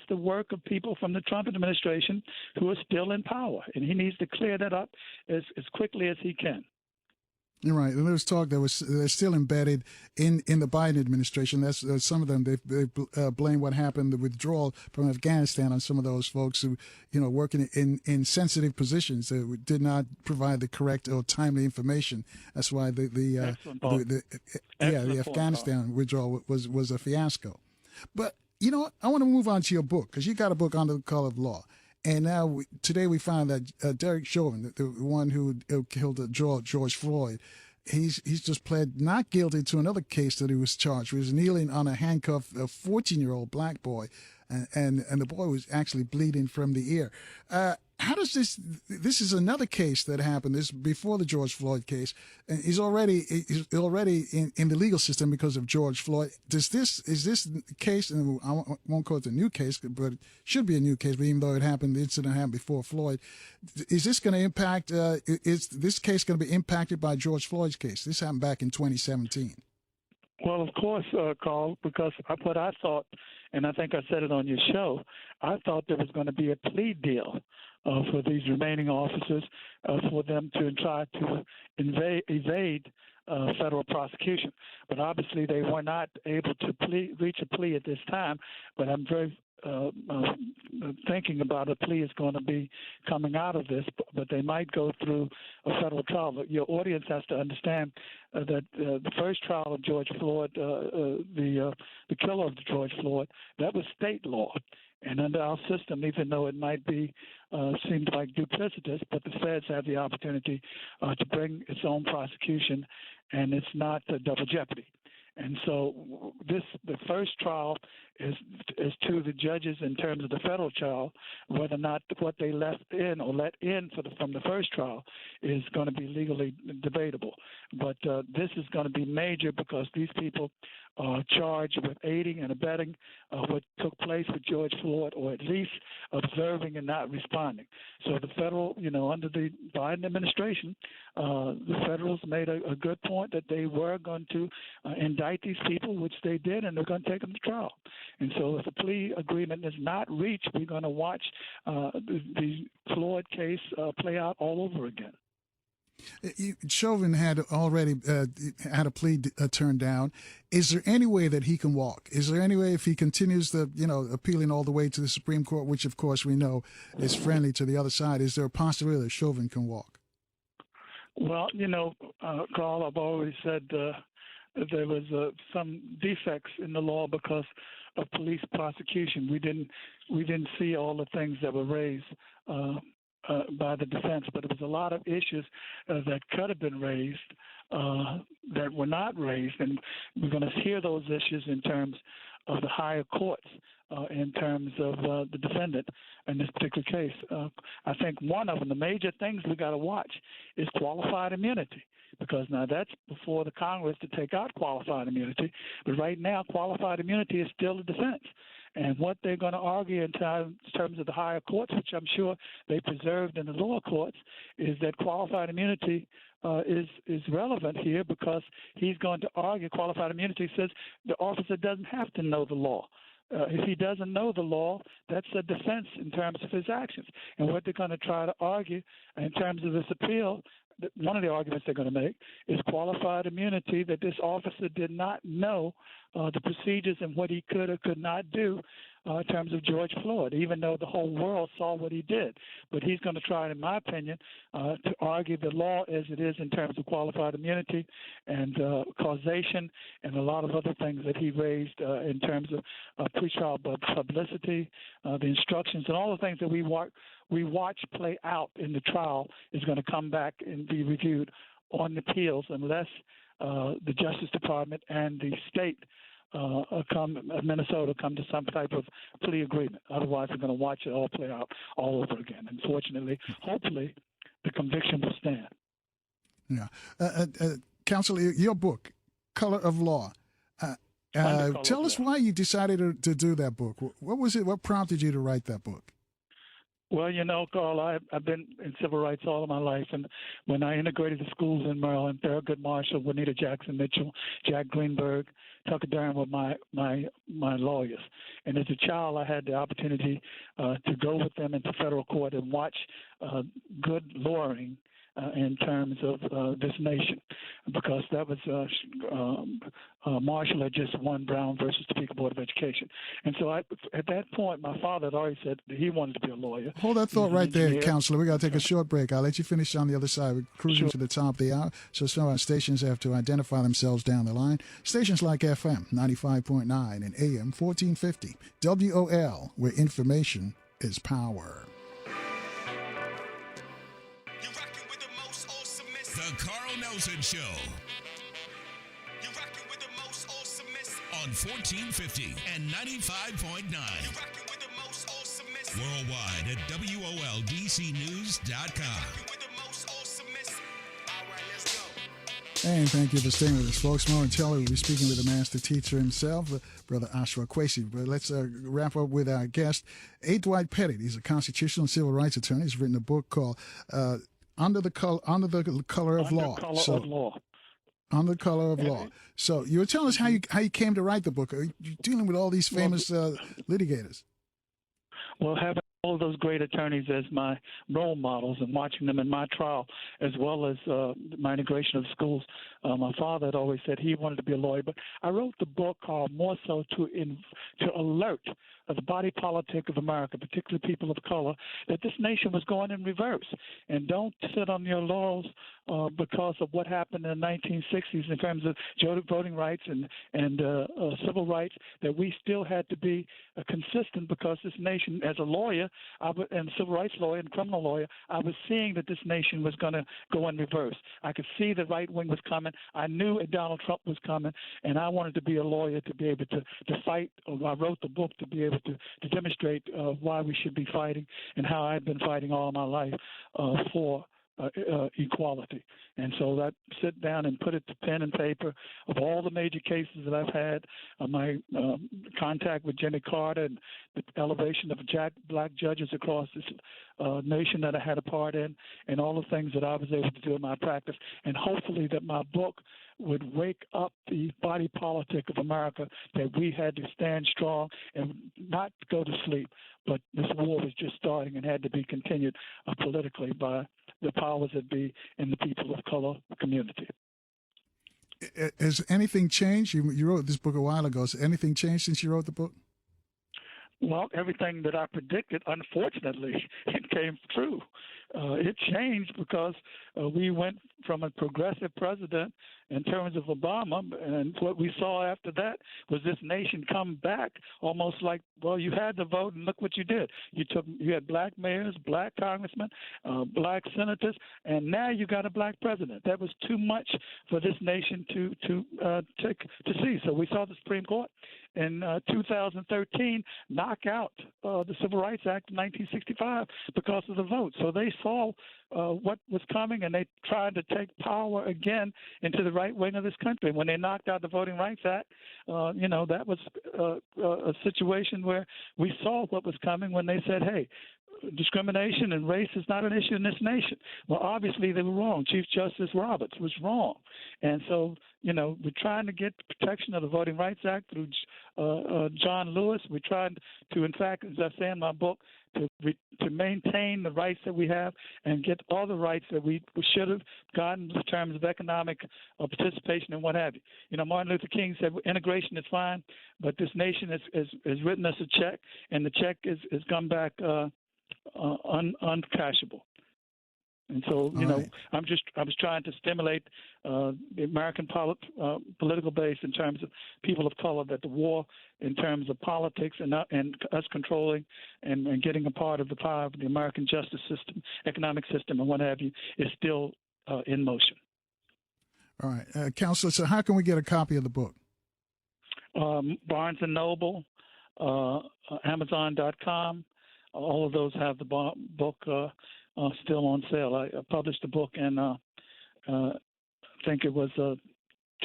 the work of people from the Trump administration who are still in power. And he needs to clear that up as quickly as he can. You're right. And there was talk that they're still embedded in the Biden administration. That's some of them. They blame what happened, the withdrawal from Afghanistan, on some of those folks who, working in sensitive positions that did not provide the correct or timely information. That's why the Afghanistan withdrawal was a fiasco. But I want to move on to your book, because you got a book, Under the Color of Law. And now today we find that Derek Chauvin, the one who killed George Floyd, he's just pled not guilty to another case that he was charged with. He was kneeling on a handcuffed 14-year-old black boy, and the boy was actually bleeding from the ear. How does this is another case that happened. This before the George Floyd case, and he's already in the legal system because of George Floyd. Is this case, and I won't call it a new case, but it should be a new case, but even though the incident happened before Floyd, is this going to impact, is this case going to be impacted by George Floyd's case? This happened back in 2017. Well, of course, Carl, because what I thought, and I think I said it on your show, I thought there was going to be a plea deal for these remaining officers for them to try to evade federal prosecution. But obviously they were not able to reach a plea at this time. But I'm very thinking about a plea is going to be coming out of this, but they might go through a federal trial. Your audience has to understand that the first trial of George Floyd, the killer of George Floyd, that was state law. And under our system, even though it might be seemed like duplicitous, but the feds have the opportunity to bring its own prosecution, and it's not double jeopardy. And so the first trial is to the judges in terms of the federal trial, whether or not what they left in or let in from the first trial is going to be legally debatable. But this is going to be major because these people are charged with aiding and abetting what took place with George Floyd, or at least observing and not responding. So the federal, under the Biden administration, the federals made a good point that they were going to indict these people, which they did, and they're going to take them to trial. And so if the plea agreement is not reached, we're going to watch the Floyd case play out all over again. Chauvin had already had a plea turned down. Is there any way that he can walk? Is there any way, if he continues the, appealing all the way to the Supreme Court, which of course we know is friendly to the other side, is there a possibility that Chauvin can walk? Well, Carl, I've always said there was some defects in the law because of police prosecution. We didn't see all the things that were raised by the defense, but there was a lot of issues that could have been raised that were not raised, and we're going to hear those issues in terms of the higher courts, in terms of the defendant in this particular case. I think one of them, the major things we got to watch, is qualified immunity, because now that's before the Congress to take out qualified immunity, but right now qualified immunity is still a defense. And what they're going to argue in terms of the higher courts, which I'm sure they preserved in the lower courts, is that qualified immunity is relevant here, because he's going to argue qualified immunity says the officer doesn't have to know the law. If he doesn't know the law, that's a defense in terms of his actions. And what they're going to try to argue in terms of this appeal, one of the arguments they're going to make is qualified immunity, that this officer did not know the procedures and what he could or could not do in terms of George Floyd, even though the whole world saw what he did. But he's going to try, in my opinion, to argue the law as it is in terms of qualified immunity and causation and a lot of other things that he raised in terms of pretrial publicity, the instructions, and all the things that we watch play out in the trial is going to come back and be reviewed on appeals unless the Justice Department and the state Minnesota come to some type of plea agreement. Otherwise, we're going to watch it all play out all over again. Unfortunately, hopefully, the conviction will stand. Yeah. Counselor, your book, Color of Law, Tell us why you decided to do that book. What was it? What prompted you to write that book? Well, Carl, I've been in civil rights all of my life, and when I integrated the schools in Maryland, Thurgood Marshall, Juanita Jackson Mitchell, Jack Greenberg, Tucker Durham were my lawyers. And as a child, I had the opportunity to go with them into federal court and watch good lawyering in terms of this nation, because that was Marshall had just won Brown versus Topeka Board of Education. And so at that point, my father had already said that he wanted to be a lawyer. Hold that thought right there, Counselor. We got to take a short break. I'll let you finish on the other side. We're cruising to the top of the hour, so some of our stations have to identify themselves down the line. Stations like FM 95.9 and AM 1450, WOL, where information is power. The Carl Nelson Show. You're rocking with the most awesomest. On 1450 and 95.9. You're rocking with the most awesomest. Worldwide at WOLDCnews.com. With the most awesomest. All right, let's go. And thank you for staying with us, folks. Momentarily, we'll be speaking with the master teacher himself, Brother Ashra Kwesi. But let's wrap up with our guest, A. Dwight Pettit. He's a constitutional and civil rights attorney. He's written a book called Under the Color of Law. Under the color of law. Under the Color of Law. So you were telling us how you came to write the book. You're dealing with all these famous litigators. Well, having all of those great attorneys as my role models and watching them in my trial, as well as my integration of the schools. My father had always said he wanted to be a lawyer, but I wrote the book called more so to alert the body politic of America, particularly people of color, that this nation was going in reverse. And don't sit on your laurels because of what happened in the 1960s in terms of voting rights and civil rights, that we still had to be consistent, because this nation, as a lawyer, and civil rights lawyer and criminal lawyer, I was seeing that this nation was going to go in reverse. I could see the right wing was coming. I knew Donald Trump was coming, and I wanted to be a lawyer to be able to fight. I wrote the book to be able to demonstrate why we should be fighting, and how I've been fighting all my life for equality. And so that sit down and put it to pen and paper of all the major cases that I've had, my contact with Jimmy Carter and the elevation of black judges across this nation that I had a part in, and all the things that I was able to do in my practice. And hopefully that my book would wake up the body politic of America, that we had to stand strong and not go to sleep. But this war was just starting and had to be continued politically by the powers that be in the people of color community. Has anything changed? You wrote this book a while ago. Has anything changed since you wrote the book? Well, everything that I predicted, unfortunately, it came true. It changed because we went from a progressive president in terms of Obama, and what we saw after that was this nation come back almost like, well, you had the vote, and look what you did. You had black mayors, black congressmen, black senators, and now you got a black president. That was too much for this nation to see. So we saw the Supreme Court in 2013 knock out the Civil Rights Act of 1965 because of the vote. So they saw what was coming, and they tried to take power again into the right wing of this country. When they knocked out the Voting Rights Act, that was a situation where we saw what was coming when they said, hey, discrimination and race is not an issue in this nation. Well, obviously they were wrong. Chief Justice Roberts was wrong. And so, we're trying to get protection of the Voting Rights Act through John Lewis. We're trying to, in fact, as I say in my book, to maintain the rights that we have and get all the rights that we should have gotten in terms of economic participation and what have you. Martin Luther King said integration is fine, but this nation has written us a check, and the check is come back uncashable. And so, right. I was trying to stimulate the American political base in terms of people of color, that the war in terms of politics and us controlling and getting a part of the power of the American justice system, economic system, and what have you, is still in motion. All right. Counselor, so how can we get a copy of the book? Barnes & Noble, Amazon.com, all of those have the book still on sale. I published the book in, I think it was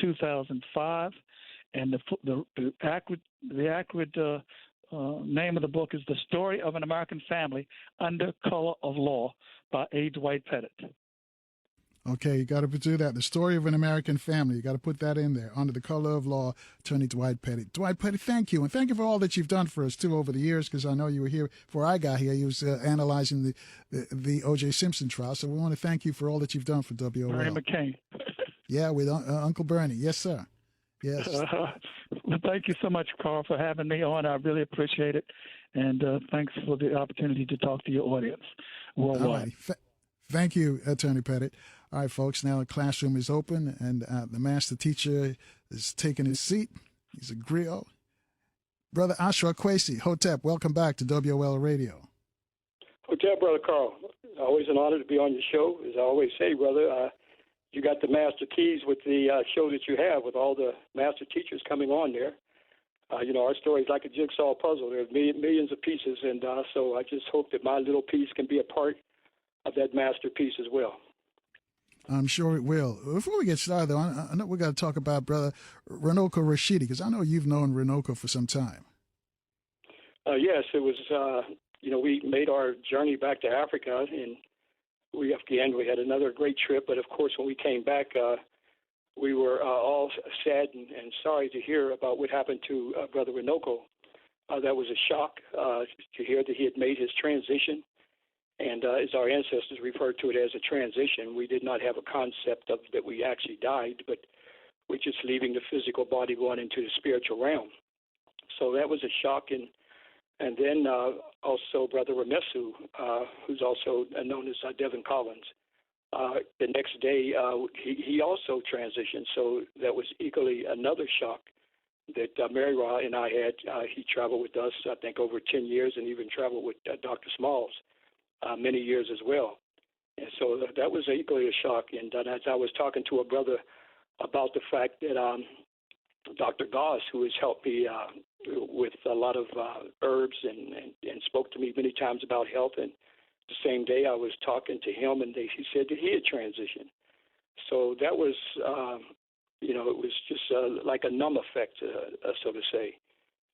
2005, And the accurate name of the book is The Story of an American Family Under Color of Law by A. Dwight Pettit. Okay, you got to do that. The Story of an American Family. You got to put that in there. Under the Color of Law, Attorney Dwight Pettit. Dwight Pettit, thank you. And thank you for all that you've done for us, too, over the years, because I know you were here before I got here. You was analyzing the O.J. Simpson trial. So we want to thank you for all that you've done for WOL. Bernie McCain. Yeah, with Uncle Bernie. Yes, sir. Yes. Well, thank you so much, Carl, for having me on. I really appreciate it. And thanks for the opportunity to talk to your audience worldwide. Thank you, Attorney Pettit. All right, folks, now the classroom is open, and the master teacher is taking his seat. He's a griot. Brother Ashra Kwesi, Hotep, welcome back to WOL Radio. Hotep, Brother Carl. Always an honor to be on your show. As I always say, brother, you got the master keys with the show that you have with all the master teachers coming on there. Our story is like a jigsaw puzzle. There's millions of pieces, and so I just hope that my little piece can be a part of that masterpiece as well. I'm sure it will. Before we get started, though, I know we got to talk about Brother Runoko Rashidi, because I know you've known Runoko for some time. Yes, it was, we made our journey back to Africa, and we had another great trip. But, of course, when we came back, we were all sad and sorry to hear about what happened to Brother Runoko. That was a shock to hear that he had made his transition. And as our ancestors referred to it as a transition, we did not have a concept of that we actually died, but we're just leaving the physical body going into the spiritual realm. So that was a shock. And then also Brother Ramesu, who's also known as Devin Collins. The next day, he also transitioned. So that was equally another shock that Mary Ra and I had. He traveled with us, I think, over 10 years, and even traveled with Dr. Smalls. Many years as well. And so that was equally a shock. And as I was talking to a brother about the fact that Dr. Goss, who has helped me with a lot of herbs and spoke to me many times about health, and the same day I was talking to him, and he said that he had transitioned. So that was, it was just like a numb effect, so to say,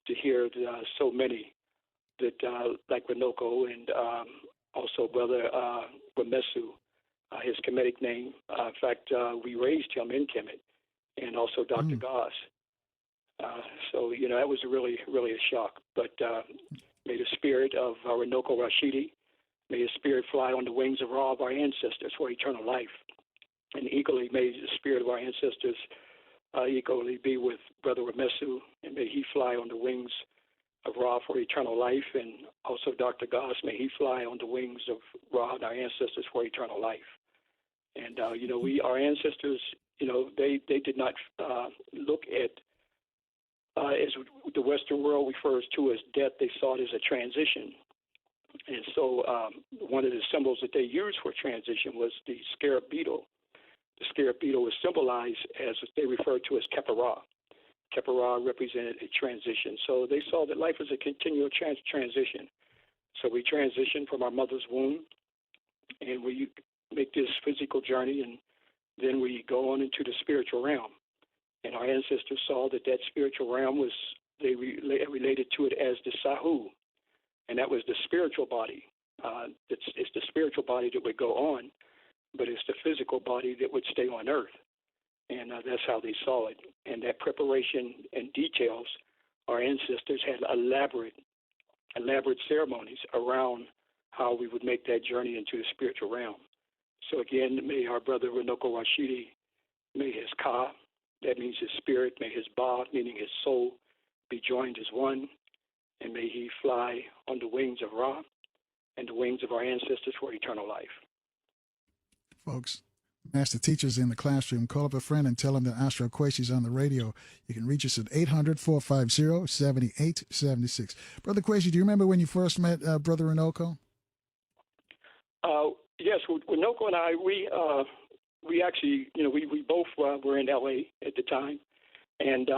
to hear so many that, like Runoko and also Brother Ramesu, his Kemetic name. In fact, we raised him in Kemet, and also Dr. Goss. So, that was really, really a shock. But may the spirit of Runoko Rashidi, may his spirit fly on the wings of Ra of our ancestors for eternal life. And equally, may the spirit of our ancestors equally be with Brother Ramesu, and may he fly on the wings of Ra for eternal life, and also Dr. Goss, may he fly on the wings of Ra and our ancestors for eternal life. And, our ancestors, they did not look at, as the Western world refers to as death, they saw it as a transition. And so one of the symbols that they used for transition was the scarab beetle. The scarab beetle was symbolized as they referred to as Kepara. Kepara represented a transition. So they saw that life is a continual transition. So we transition from our mother's womb, and we make this physical journey, and then we go on into the spiritual realm. And our ancestors saw that spiritual realm was, they related to it as the Sahu, and that was the spiritual body. It's the spiritual body that would go on, but it's the physical body that would stay on earth. And that's how they saw it. And that preparation and details, our ancestors had elaborate ceremonies around how we would make that journey into the spiritual realm. So again, may our brother Runoko Rashidi, may his Ka, that means his spirit, may his Ba, meaning his soul, be joined as one, and may he fly on the wings of Ra and the wings of our ancestors for eternal life. Folks, master teachers in the classroom, call up a friend and tell them that Ashra Kwesi is on the radio. You can reach us at 800-450-7876. Brother Kwesi, do you remember when you first met Brother Runoko? Yes, Runoko and I, we actually, we both were in L.A. at the time. And,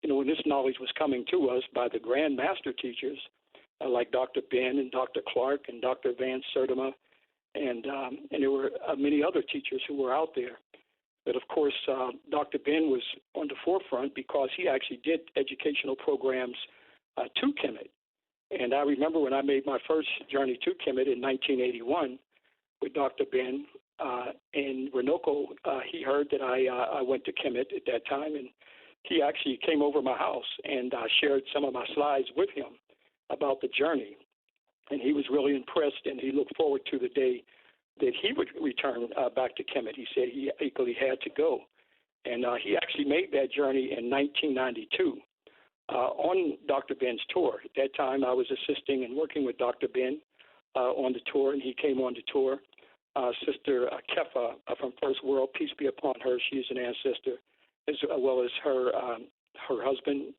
when this knowledge was coming to us by the Grand Master teachers, like Dr. Ben and Dr. Clark and Dr. Van Sertima, and there were many other teachers who were out there. But of course, Dr. Ben was on the forefront because he actually did educational programs to Kemet. And I remember when I made my first journey to Kemet in 1981 with Dr. Ben in Renoko, he heard that I went to Kemet at that time, and he actually came over my house and shared some of my slides with him about the journey. And he was really impressed, and he looked forward to the day that he would return back to Kemet. He said he equally had to go. And he actually made that journey in 1992 on Dr. Ben's tour. At that time, I was assisting and working with Dr. Ben on the tour, and he came on the tour. Sister Kefa from First World, peace be upon her, she's an ancestor, as well as her husband,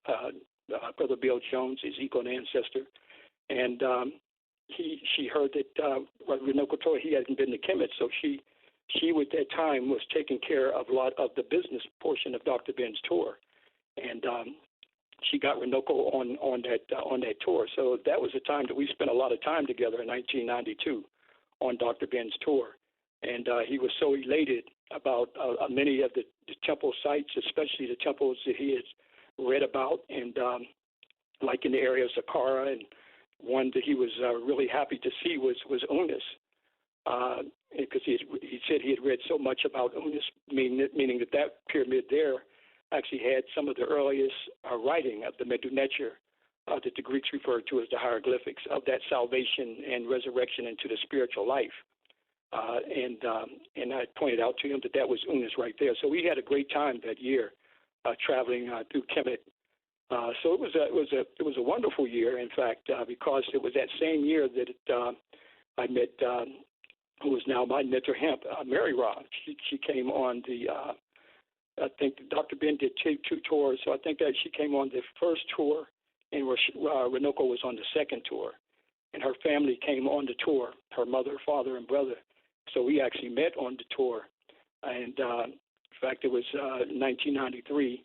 Brother Bill Jones, is equal an ancestor. And she heard that Renoko told he hadn't been to Kemet, so she at that time was taking care of a lot of the business portion of Dr. Ben's tour, and she got Renoko on that tour. So that was a time that we spent a lot of time together in 1992 on Dr. Ben's tour, and he was so elated about many of the temple sites, especially the temples that he had read about, and like in the area of Saqqara, and one that he was really happy to see was Unis, because he said he had read so much about Unis, meaning that pyramid there actually had some of the earliest writing of the Medu Neter that the Greeks referred to as the hieroglyphics of that salvation and resurrection into the spiritual life. And I pointed out to him that was Unis right there. So we had a great time that year traveling through Kemet. So it was a wonderful year, in fact, because it was that same year that I met who was now my mentor, Mary Ra. She came on the I think Dr. Ben did two tours, so I think that she came on the first tour, and Renoko was on the second tour, and her family came on the tour, her mother, father, and brother. So we actually met on the tour, and in fact, it was 1993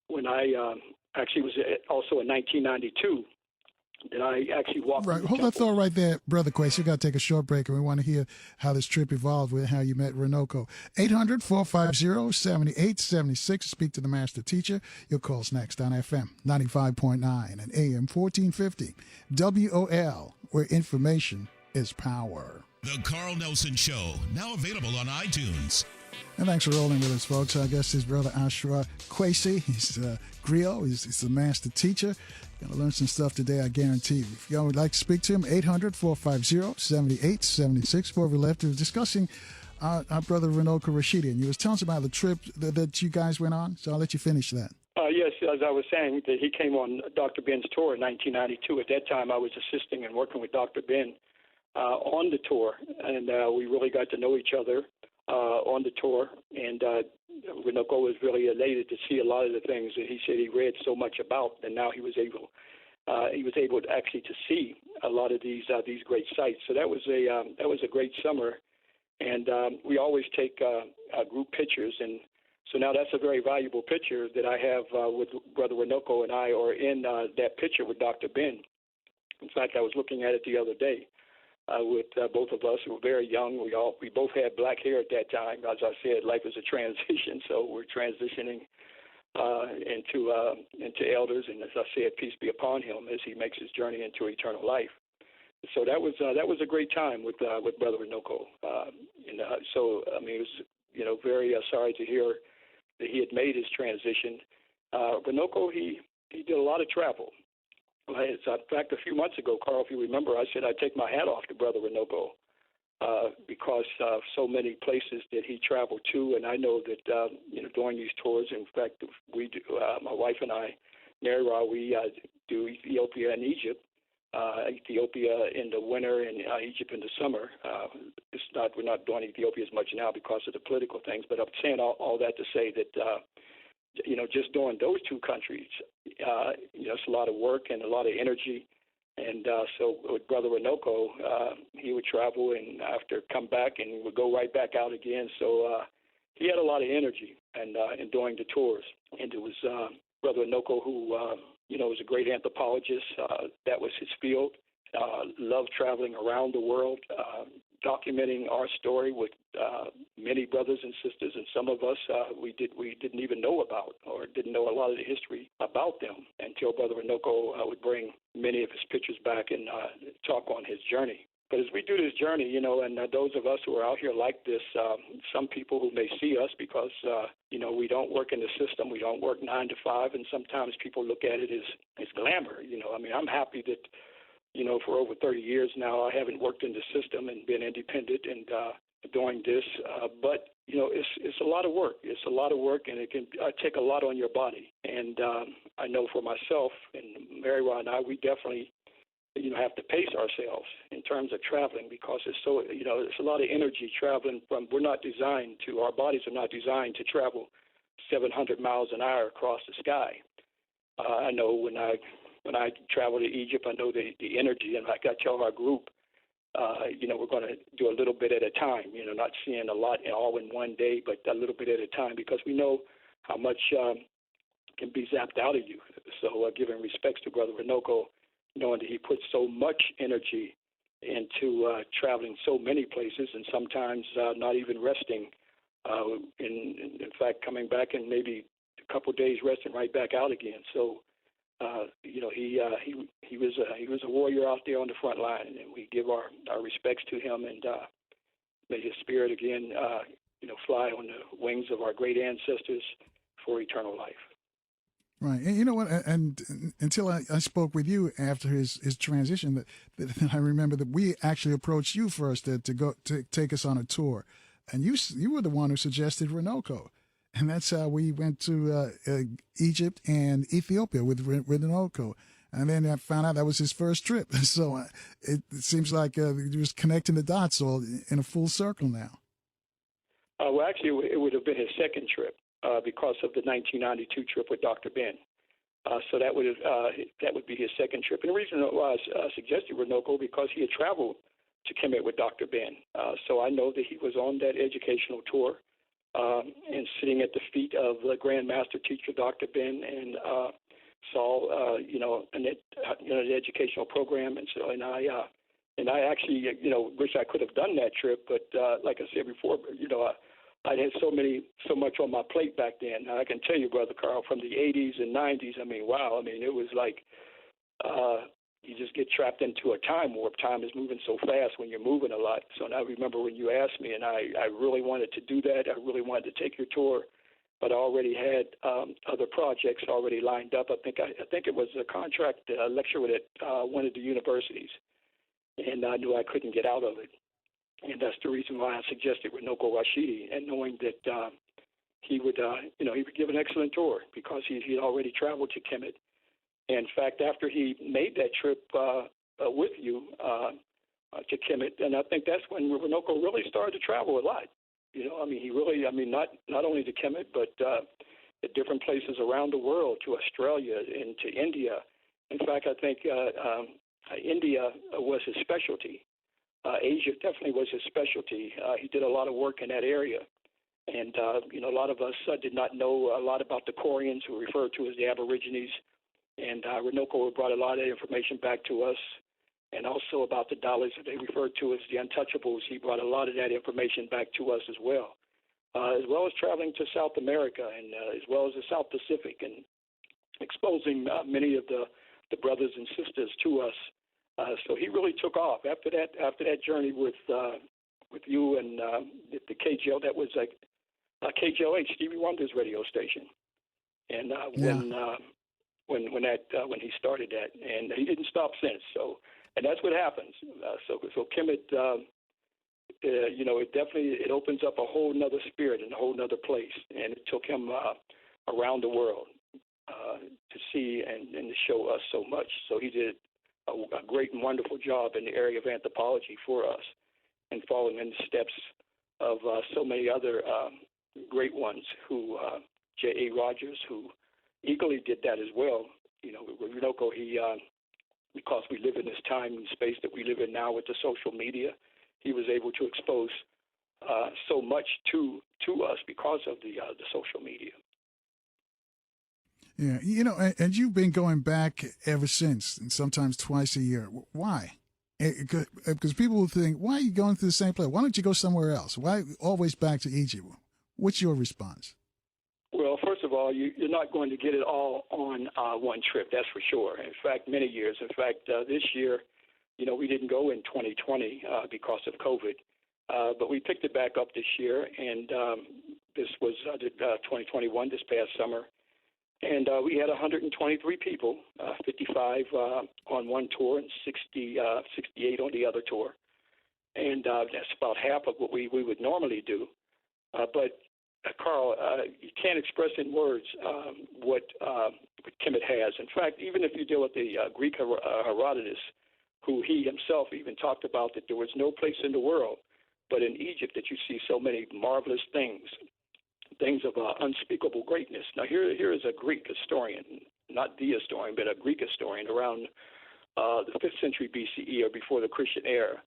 when I actually was also in 1992 that I actually walked. Right, hold that thought right there, Brother Quace. You got to take a short break, and we want to hear how this trip evolved with how you met Renoko. 800-450-7876. Speak to the master teacher. Your call's next on FM 95.9 and AM 1450. WOL, where information is power. The Carl Nelson Show, now available on iTunes. And thanks for rolling with us, folks. Our guest is Brother Ashra Quasi. He's a griot. He's the master teacher. Going to learn some stuff today, I guarantee you. If you would like to speak to him, 800-450-7876. Before we left, we were discussing our brother Renoko Rashidi, and you was telling us about the trip that you guys went on, so I'll let you finish that. Yes, as I was saying, that he came on Dr. Ben's tour in 1992. At that time, I was assisting and working with Dr. Ben on the tour, and we really got to know each other on the tour, and Renoko was really elated to see a lot of the things that he said he read so much about, and now he was able to actually to see a lot of these great sites. So that was a great summer, and we always take group pictures, and so now that's a very valuable picture that I have with Brother Renoko, and I are in that picture with Dr. Ben. In fact, I was looking at it the other day. With both of us who were very young. We both had black hair at that time. As I said, life is a transition, so we're transitioning into elders, and as I said, peace be upon him as he makes his journey into eternal life. So that was a great time with Brother Renoko. So I mean, it was very sorry to hear that he had made his transition. Renoko, he did a lot of travel. In fact, a few months ago, Carl, if you remember, I said I'd take my hat off to Brother Renoko because so many places that he traveled to, and I know that during these tours, in fact, we do. My wife and I, Mary Ra, we do Ethiopia and Egypt. Ethiopia in the winter and Egypt in the summer. We're not doing Ethiopia as much now because of the political things, but I'm saying all that to say that. Just doing those two countries, it's a lot of work and a lot of energy. And so with Brother Renoko, he would travel and after come back and would go right back out again. So he had a lot of energy and in doing the tours. And it was Brother Renoko who, was a great anthropologist. That was his field. Loved traveling around the world, documenting our story with many brothers and sisters, and some of us we didn't even know about or didn't know a lot of the history about them until Brother Runoko would bring many of his pictures back and talk on his journey. But as we do this journey, you know, and those of us who are out here like this, some people who may see us because, you know, we don't work in the system, we don't work 9 to 5, and sometimes people look at it as glamour. You know, I mean, I'm happy that, you know, for over 30 years now, I haven't worked in the system and been independent and doing this. But, you know, it's a lot of work. It's a lot of work, and it can take a lot on your body. And I know for myself and Mary Ra and I, we definitely, you know, have to pace ourselves in terms of traveling because it's so, you know, it's a lot of energy traveling from, our bodies are not designed to travel 700 miles an hour across the sky. I know when I travel to Egypt, I know the energy, and like I tell our group, you know, we're going to do a little bit at a time, you know, not seeing a lot all in one day, but a little bit at a time because we know how much can be zapped out of you. So giving respects to Brother Runoko, knowing that he puts so much energy into traveling so many places and sometimes not even resting. In fact, coming back and maybe a couple of days resting right back out again. So, you know, he was a warrior out there on the front line, and we give our respects to him, and may his spirit again, you know, fly on the wings of our great ancestors for eternal life. Right. And you know what? And until I spoke with you after his transition, that I remember that we actually approached you first to take us on a tour. And you were the one who suggested Runoko. And that's how we went to Egypt and Ethiopia with Runoko. And then I found out that was his first trip. So it seems like he was connecting the dots all in a full circle now. Well, actually, it would have been his second trip. Because of the 1992 trip with Dr. Ben. So that would be his second trip. And the reason why I suggested Runoko because he had traveled to Kemet with Dr. Ben. So I know that he was on that educational tour and sitting at the feet of the Grand Master Teacher, Dr. Ben, and saw, you know, the educational program. And so, and I actually, you know, wish I could have done that trip. But like I said before, you know, I had so much on my plate back then. I can tell you, Brother Carl, from the 80s and 90s, I mean, wow. I mean, it was like you just get trapped into a time warp. Time is moving so fast when you're moving a lot. So now I remember when you asked me, and I really wanted to do that. I really wanted to take your tour, but I already had other projects already lined up. I think it was a contract lecturer at one of the universities, and I knew I couldn't get out of it. And that's the reason why I suggested Runoko Rashidi, and knowing that he would give an excellent tour because he'd already traveled to Kemet. And in fact, after he made that trip with you to Kemet, and I think that's when Runoko really started to travel a lot. You know, I mean, he really, I mean, not only to Kemet, but at different places around the world, to Australia and to India. In fact, I think India was his specialty. Asia definitely was his specialty. He did a lot of work in that area. And, you know, a lot of us did not know a lot about the Koreans, who were referred to as the Aborigines. And Runoko brought a lot of that information back to us. And also about the Dalits, that they referred to as the Untouchables. He brought a lot of that information back to us as well as traveling to South America and as well as the South Pacific and exposing many of the brothers and sisters to us. So he really took off after that journey with you and the KGL. That was like KGLH, Stevie Wonder's radio station. And when he started that, and he didn't stop since. So, and that's what happens. So Kemet, you know, it opens up a whole nother spirit and a whole nother place, and it took him around the world to see and to show us so much. So he did a great and wonderful job in the area of anthropology for us, and following in the steps of so many other great ones who, J.A. Rogers, who eagerly did that as well. You know, Runoko, he, because we live in this time and space that we live in now with the social media, he was able to expose so much to us because of the social media. Yeah, you know, and you've been going back ever since, and sometimes twice a year. Why? Because people will think, why are you going to the same place? Why don't you go somewhere else? Why always back to Egypt? What's your response? Well, first of all, you're not going to get it all on one trip, that's for sure. In fact, many years. In fact, this year, we didn't go in 2020 because of COVID, but we picked it back up this year, and this was 2021, this past summer. And we had 123 people, 55 on one tour and 68 on the other tour. And that's about half of what we would normally do. But Carl, you can't express in words what Kemet has. In fact, even if you deal with the Greek Herodotus, who he himself even talked about that there was no place in the world but in Egypt that you see so many marvelous things of unspeakable greatness. Now, here is a Greek historian, not the historian, but a Greek historian around the 5th century BCE or before the Christian era.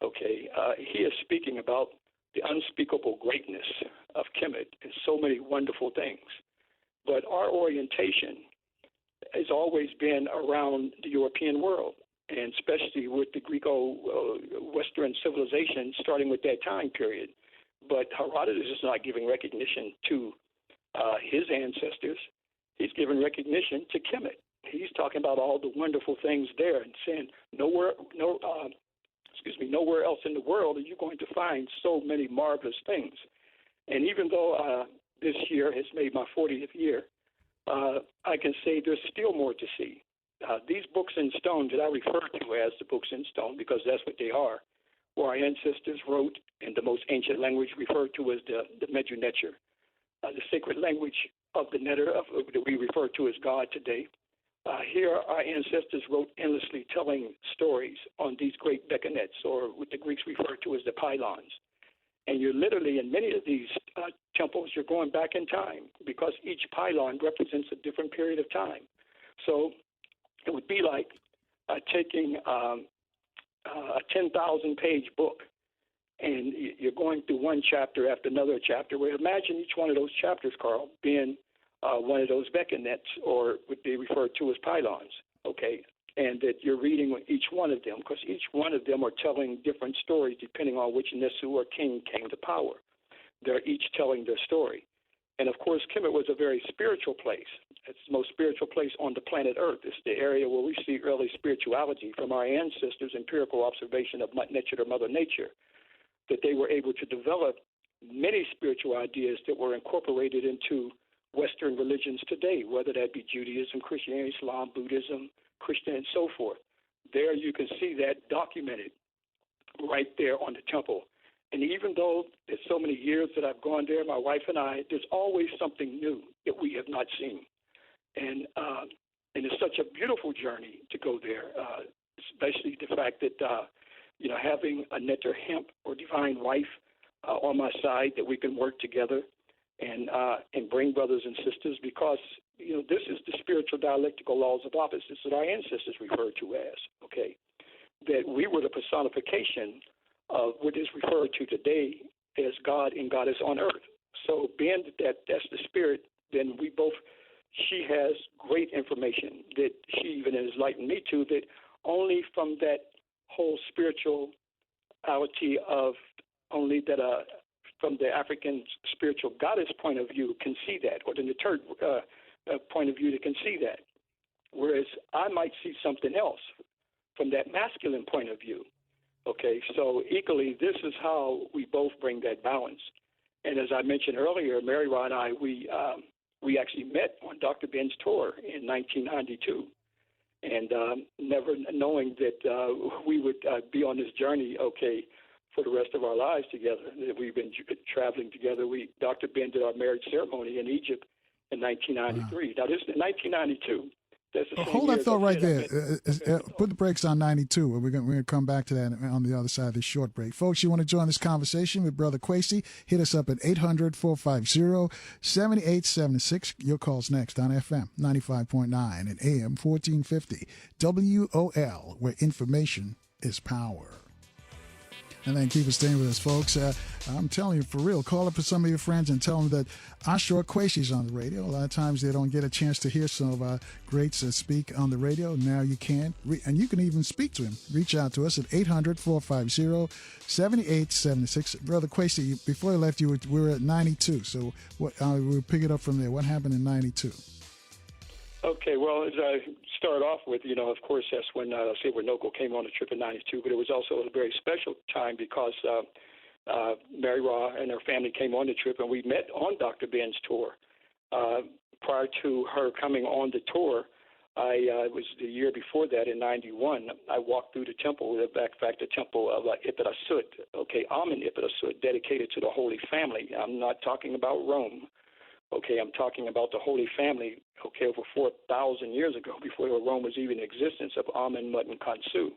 Okay, he is speaking about the unspeakable greatness of Kemet and so many wonderful things. But our orientation has always been around the European world, and especially with the Greco-Western civilization starting with that time period. But Herodotus is not giving recognition to his ancestors. He's giving recognition to Kemet. He's talking about all the wonderful things there and saying nowhere else in the world are you going to find so many marvelous things. And even though this year has made my 40th year, I can say there's still more to see. These books in stone that I refer to as the books in stone, because that's what they are, where our ancestors wrote in the most ancient language referred to as the Medu Neter, the sacred language of the Neter that we refer to as God today. Here, our ancestors wrote endlessly, telling stories on these great beckonets, or what the Greeks refer to as the pylons. And you're literally, in many of these temples, you're going back in time, because each pylon represents a different period of time. So it would be like taking a 10,000-page book, and you're going through one chapter after another chapter. Well, imagine each one of those chapters, Carl, being one of those beckonets, or what they refer to as pylons, okay? And that you're reading each one of them, because each one of them are telling different stories depending on which Nesu or king came to power. They're each telling their story. And, of course, Kemet was a very spiritual place. It's the most spiritual place on the planet Earth. It's the area where we see early spirituality from our ancestors' empirical observation of Mother Nature, that they were able to develop many spiritual ideas that were incorporated into Western religions today, whether that be Judaism, Christianity, Islam, Buddhism, Christian, and so forth. There you can see that documented right there on the temple. And even though there's so many years that I've gone there, my wife and I, there's always something new that we have not seen. And it's such a beautiful journey to go there, especially the fact that, having a Neter Hemp or divine wife on my side, that we can work together and bring brothers and sisters, because, this is the spiritual dialectical laws of opposites that our ancestors referred to as, okay, that we were the personification of what is referred to today as God and Goddess on earth. So being that that's the spirit, then she has great information that she even has enlightened me to, that only from that whole spirituality of only that from the African spiritual goddess point of view can see that, or the third point of view that can see that. Whereas I might see something else from that masculine point of view. Okay, so equally, this is how we both bring that balance. And as I mentioned earlier, Mary Ra and I, we actually met on Dr. Ben's tour in 1992, and never knowing that we would be on this journey, okay, for the rest of our lives together. That we've been traveling together. Dr. Ben did our marriage ceremony in Egypt in 1993. Wow. Now, this is 1992. Hold that thought right there. Put the brakes on 92. We're going to come back to that on the other side of this short break. Folks, you want to join this conversation with Brother Kwesi? Hit us up at 800-450-7876. Your call's next on FM 95.9 and AM 1450. WOL, where information is power. And then keep it staying with us, folks. I'm telling you, for real, call up for some of your friends and tell them that Ashra Kwesi's on the radio. A lot of times they don't get a chance to hear some of our greats speak on the radio. Now you can. And you can even speak to him. Reach out to us at 800-450-7876. Brother Kwesi, before I left you, we were at 92. So we'll pick it up from there. What happened in 92? Okay, well, as I start off with, of course, that's when Winoco came on the trip in 92, but it was also a very special time because Mary Ra and her family came on the trip, and we met on Dr. Ben's tour. Prior to her coming on the tour, it was the year before that in 91, I walked through the temple, in fact, the temple of Ipit-Asut, Amen Ipit-Asut, dedicated to the Holy Family. I'm not talking about Rome. I'm talking about the Holy Family, over 4,000 years ago, before Rome was even in existence, of Amen, Mut, and Khonsu.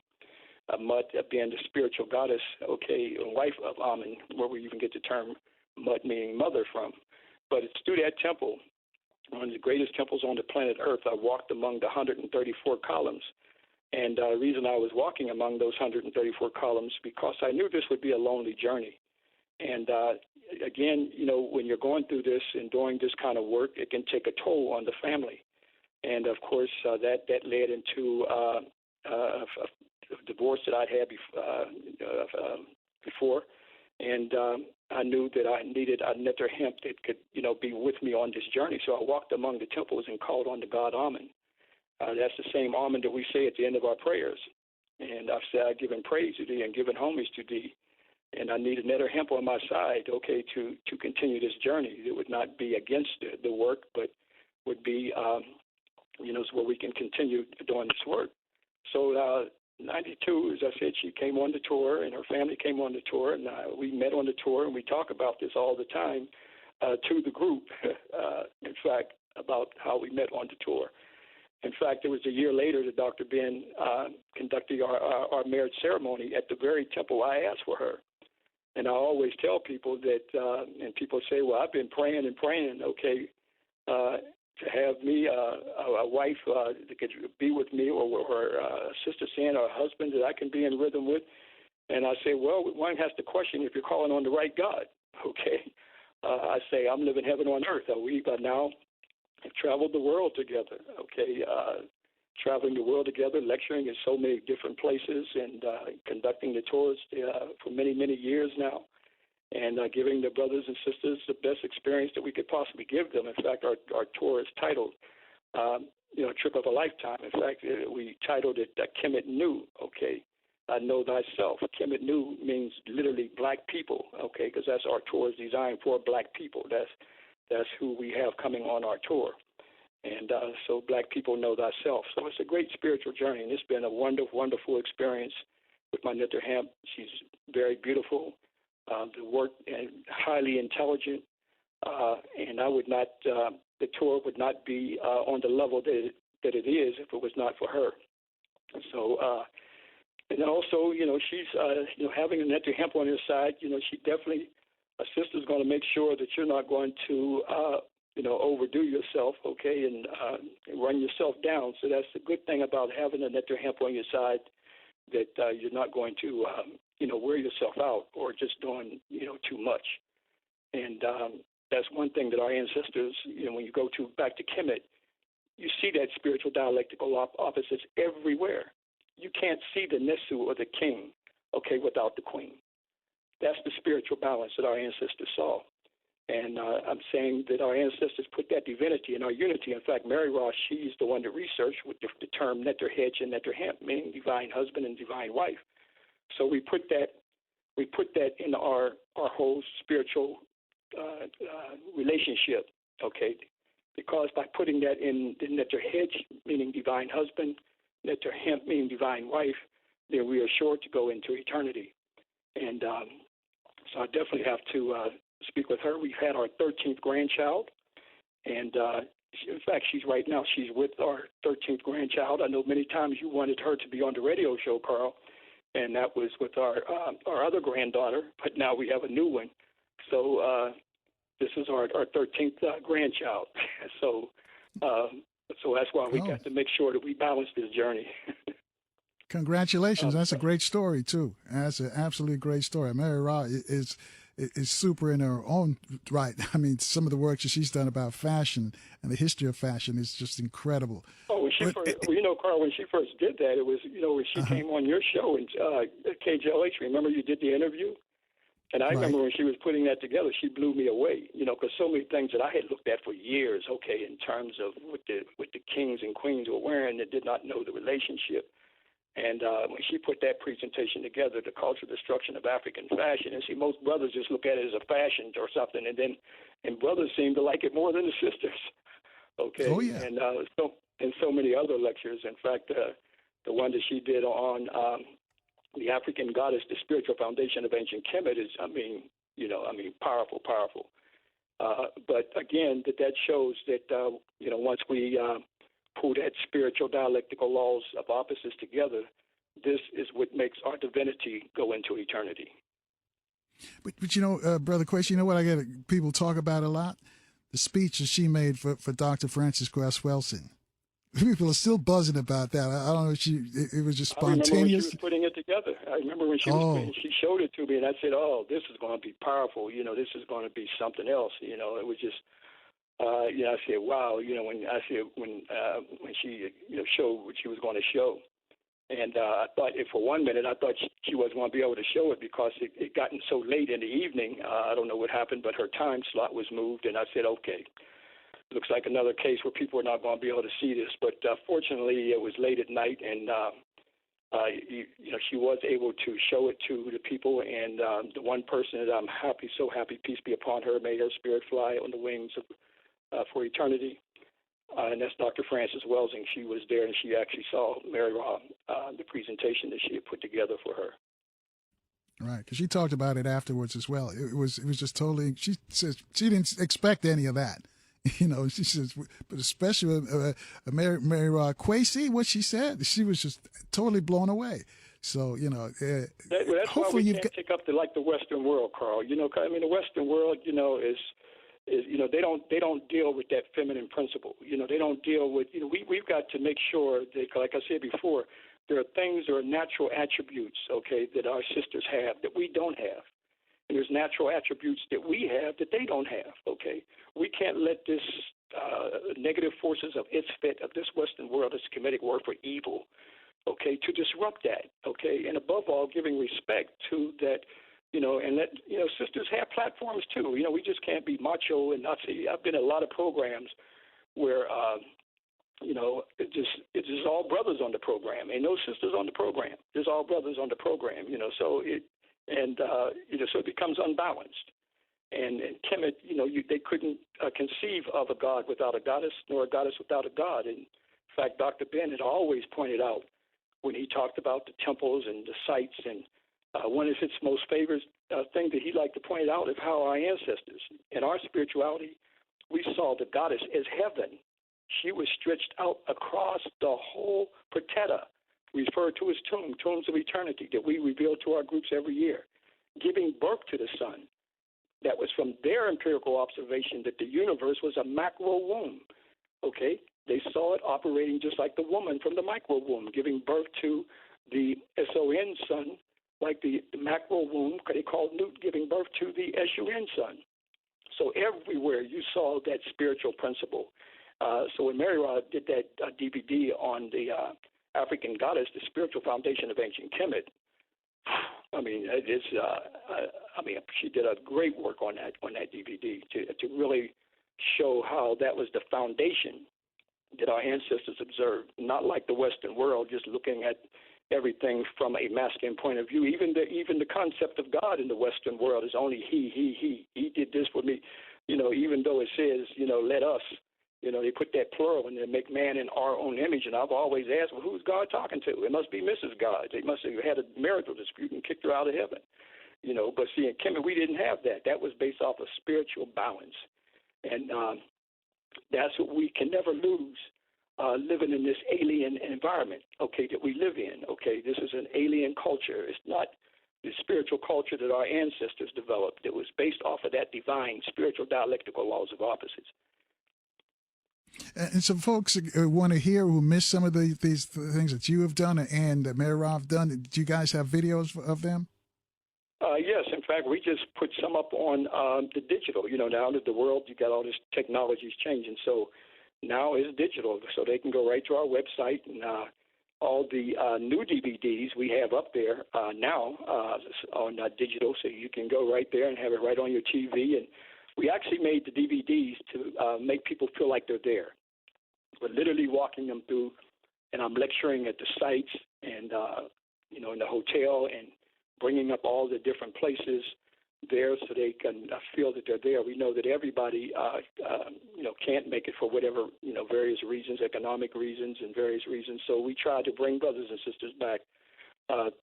Mut being the spiritual goddess, and wife of Amen, where we even get the term Mut, meaning mother, from. But it's through that temple, one of the greatest temples on the planet Earth, I walked among the 134 columns. And the reason I was walking among those 134 columns, because I knew this would be a lonely journey. And again, when you're going through this and doing this kind of work, it can take a toll on the family. And of course, that led into a divorce that I'd had before. And I knew that I needed a nether hemp that could, be with me on this journey. So I walked among the temples and called on the God Amen. That's the same Amen that we say at the end of our prayers. And I've said, I've given praise to thee and given homage to thee. And I need a nether hemp on my side, to continue this journey. It would not be against the work, but would be, so where we can continue doing this work. So 92, as I said, she came on the tour, and her family came on the tour, and we met on the tour, and we talk about this all the time to the group, in fact, about how we met on the tour. In fact, it was a year later that Dr. Ben conducted our marriage ceremony at the very temple I asked for her. And I always tell people that, and people say, well, I've been praying and praying, to have me a wife that could be with me, or her sister saying, or a husband that I can be in rhythm with. And I say, well, one has to question if you're calling on the right God, I say, I'm living heaven on earth. We now have traveled the world together, traveling the world together, lecturing in so many different places, and conducting the tours for many, many years now, and giving the brothers and sisters the best experience that we could possibly give them. In fact, our tour is titled, Trip of a Lifetime. In fact, we titled it Kemet Nu, Know Thyself. Kemet Nu means literally black people, because that's our tour is designed for black people. That's who we have coming on our tour. And so black people know thyself. So it's a great spiritual journey, and it's been a wonderful, wonderful experience with my nether hemp. She's very beautiful, the work, and highly intelligent. And I would not, the tour would not be on the level that it is if it was not for her. So, and then also, she's, having a nether hemp on her side, she definitely, a sister's going to make sure that you're not going to, overdo yourself, and run yourself down. So that's the good thing about having a nether hemp on your side, that you're not going to, wear yourself out or just doing, too much. And that's one thing that our ancestors, when you go back to Kemet, you see that spiritual dialectical opposites everywhere. You can't see the Nesu or the king, without the queen. That's the spiritual balance that our ancestors saw. And I'm saying that our ancestors put that divinity in our unity. In fact, Mary Ra, she's the one that researched with the term nether hedge and nether hemp, meaning divine husband and divine wife. So we put that in our whole spiritual relationship, because by putting that in the nether hedge, meaning divine husband, nether hemp, meaning divine wife, then we are sure to go into eternity. And so I definitely have to speak with her. We've had our 13th grandchild, and in fact, she's with our 13th grandchild. I know many times you wanted her to be on the radio show, Carl, and that was with our other granddaughter, but now we have a new one. So this is our 13th grandchild. So that's why we got to make sure that we balance this journey. Congratulations. That's a great story, too. That's an absolutely great story. Mary Ra is super in her own right. I mean, some of the work that she's done about fashion and the history of fashion is just incredible. Oh, Carl, when she first did that, it was, when she came on your show and KJLH, remember you did the interview? And I remember when she was putting that together, she blew me away, because so many things that I had looked at for years, in terms of what the kings and queens were wearing that did not know the relationship. And when she put that presentation together, the cultural destruction of African fashion, and see, most brothers just look at it as a fashion or something, and brothers seem to like it more than the sisters. Okay. Oh, yeah. And so many other lectures. In fact, the one that she did on the African goddess, the spiritual foundation of ancient Kemet is, powerful. But again, that shows that once we pull that spiritual dialectical laws of opposites together, this is what makes our divinity go into eternity. But Brother Quayce, what I get people talk about a lot? The speech that she made for Dr. Francis Grass Welsing. People are still buzzing about that. I don't know if it was just spontaneous. I remember when she was putting it together. I remember when she showed it to me, and I said, "Oh, this is going to be powerful. This is going to be something else." It was just, I said, "Wow." When she showed what she was going to show, and I thought, for 1 minute, I thought she wasn't going to be able to show it because it gotten so late in the evening. I don't know what happened, but her time slot was moved, and I said, "Okay." Looks like another case where people are not going to be able to see this. But fortunately, it was late at night, and she was able to show it to the people. And the one person that I'm so happy, peace be upon her, may her spirit fly on the wings for eternity. And that's Dr. Frances Welsing. She was there, and she actually saw Mary Ra, the presentation that she had put together for her. Right, because she talked about it afterwards as well. It was just totally. She says she didn't expect any of that. She says, but especially Mary Ra Quayce, what she said, she was just totally blown away. So, that's hopefully why we can't take up the Western world, Carl. The Western world, is they don't deal with that feminine principle. They don't deal with, we've got to make sure that, like I said before, there are things, there are natural attributes, that our sisters have that we don't have. And there's natural attributes that we have that they don't have, We can't let this negative forces of of this Western world, this Kemetic word for evil, to disrupt that, And above all, giving respect to that, and let, sisters have platforms too. We just can't be macho and Nazi. I've been in a lot of programs where, it's just all brothers on the program. Ain't no sisters on the program. There's all brothers on the program, so so it becomes unbalanced. And Kemet, they couldn't conceive of a god without a goddess, nor a goddess without a god. And in fact, Dr. Ben had always pointed out when he talked about the temples and the sites, and one of his most favorite thing that he liked to point out is how our ancestors, in our spirituality, we saw the goddess as heaven. She was stretched out across the whole Pratetta, referred to as tombs of eternity, that we reveal to our groups every year, giving birth to the sun. That was from their empirical observation that the universe was a macro womb, They saw it operating just like the woman from the micro womb, giving birth to the SON sun, like the macro womb, they called Newt, giving birth to the SUN sun. So everywhere you saw that spiritual principle. So when Mary Ra did that DVD on the African goddess, the spiritual foundation of ancient Kemet, she did a great work on that DVD to really show how that was the foundation that our ancestors observed, not like the Western world, just looking at everything from a masculine point of view. Even the concept of God in the Western world is only he. He did this for me, even though it says, let us. They put that plural and they make man in our own image. And I've always asked, well, who's God talking to? It must be Mrs. God. They must have had a marital dispute and kicked her out of heaven. But see, in Kemet, we didn't have that. That was based off of spiritual balance. And that's what we can never lose, living in this alien environment, that we live in. This is an alien culture. It's not the spiritual culture that our ancestors developed. It was based off of that divine spiritual dialectical laws of opposites. And some folks want to hear who missed some of these things that you have done and that Mayor Roth done. Do you guys have videos of them? Yes, in fact, we just put some up on the digital. Now that the world, you got all this technology is changing, so now it's digital. So they can go right to our website, and all the new DVDs we have up there now on digital, so you can go right there and have it right on your TV. And we actually made the DVDs to make people feel like they're there. We're literally walking them through, and I'm lecturing at the sites and in the hotel and bringing up all the different places there so they can feel that they're there. We know that everybody, can't make it for whatever, various reasons, economic reasons and various reasons. So we try to bring brothers and sisters back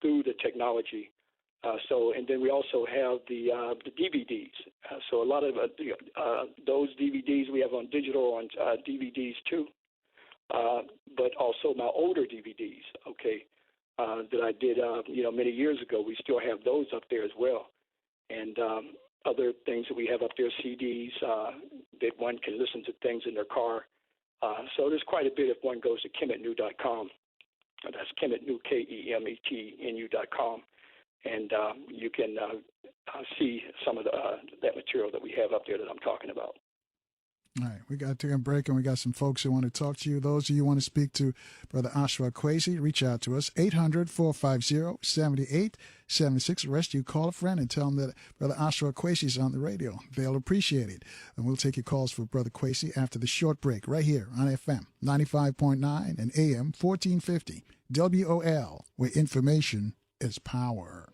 through the technology. And then we also have the DVDs. So a lot of those DVDs we have on digital on DVDs too, but also my older DVDs, that I did, many years ago. We still have those up there as well. And other things that we have up there, CDs, that one can listen to things in their car. So there's quite a bit if one goes to kemetnu.com. That's Kemetnu, KEMETNU.com. And you can see some of that material that we have up there that I'm talking about. All right, we got to take a break, and we got some folks who want to talk to you. Those of you who want to speak to Brother Ashra Kwesi, reach out to us, 800-450-7876. The rest of you call a friend and tell them that Brother Ashra Kwesi is on the radio. They'll appreciate it. And we'll take your calls for Brother Kwesi after the short break right here on FM 95.9 and AM 1450 WOL, where information is power.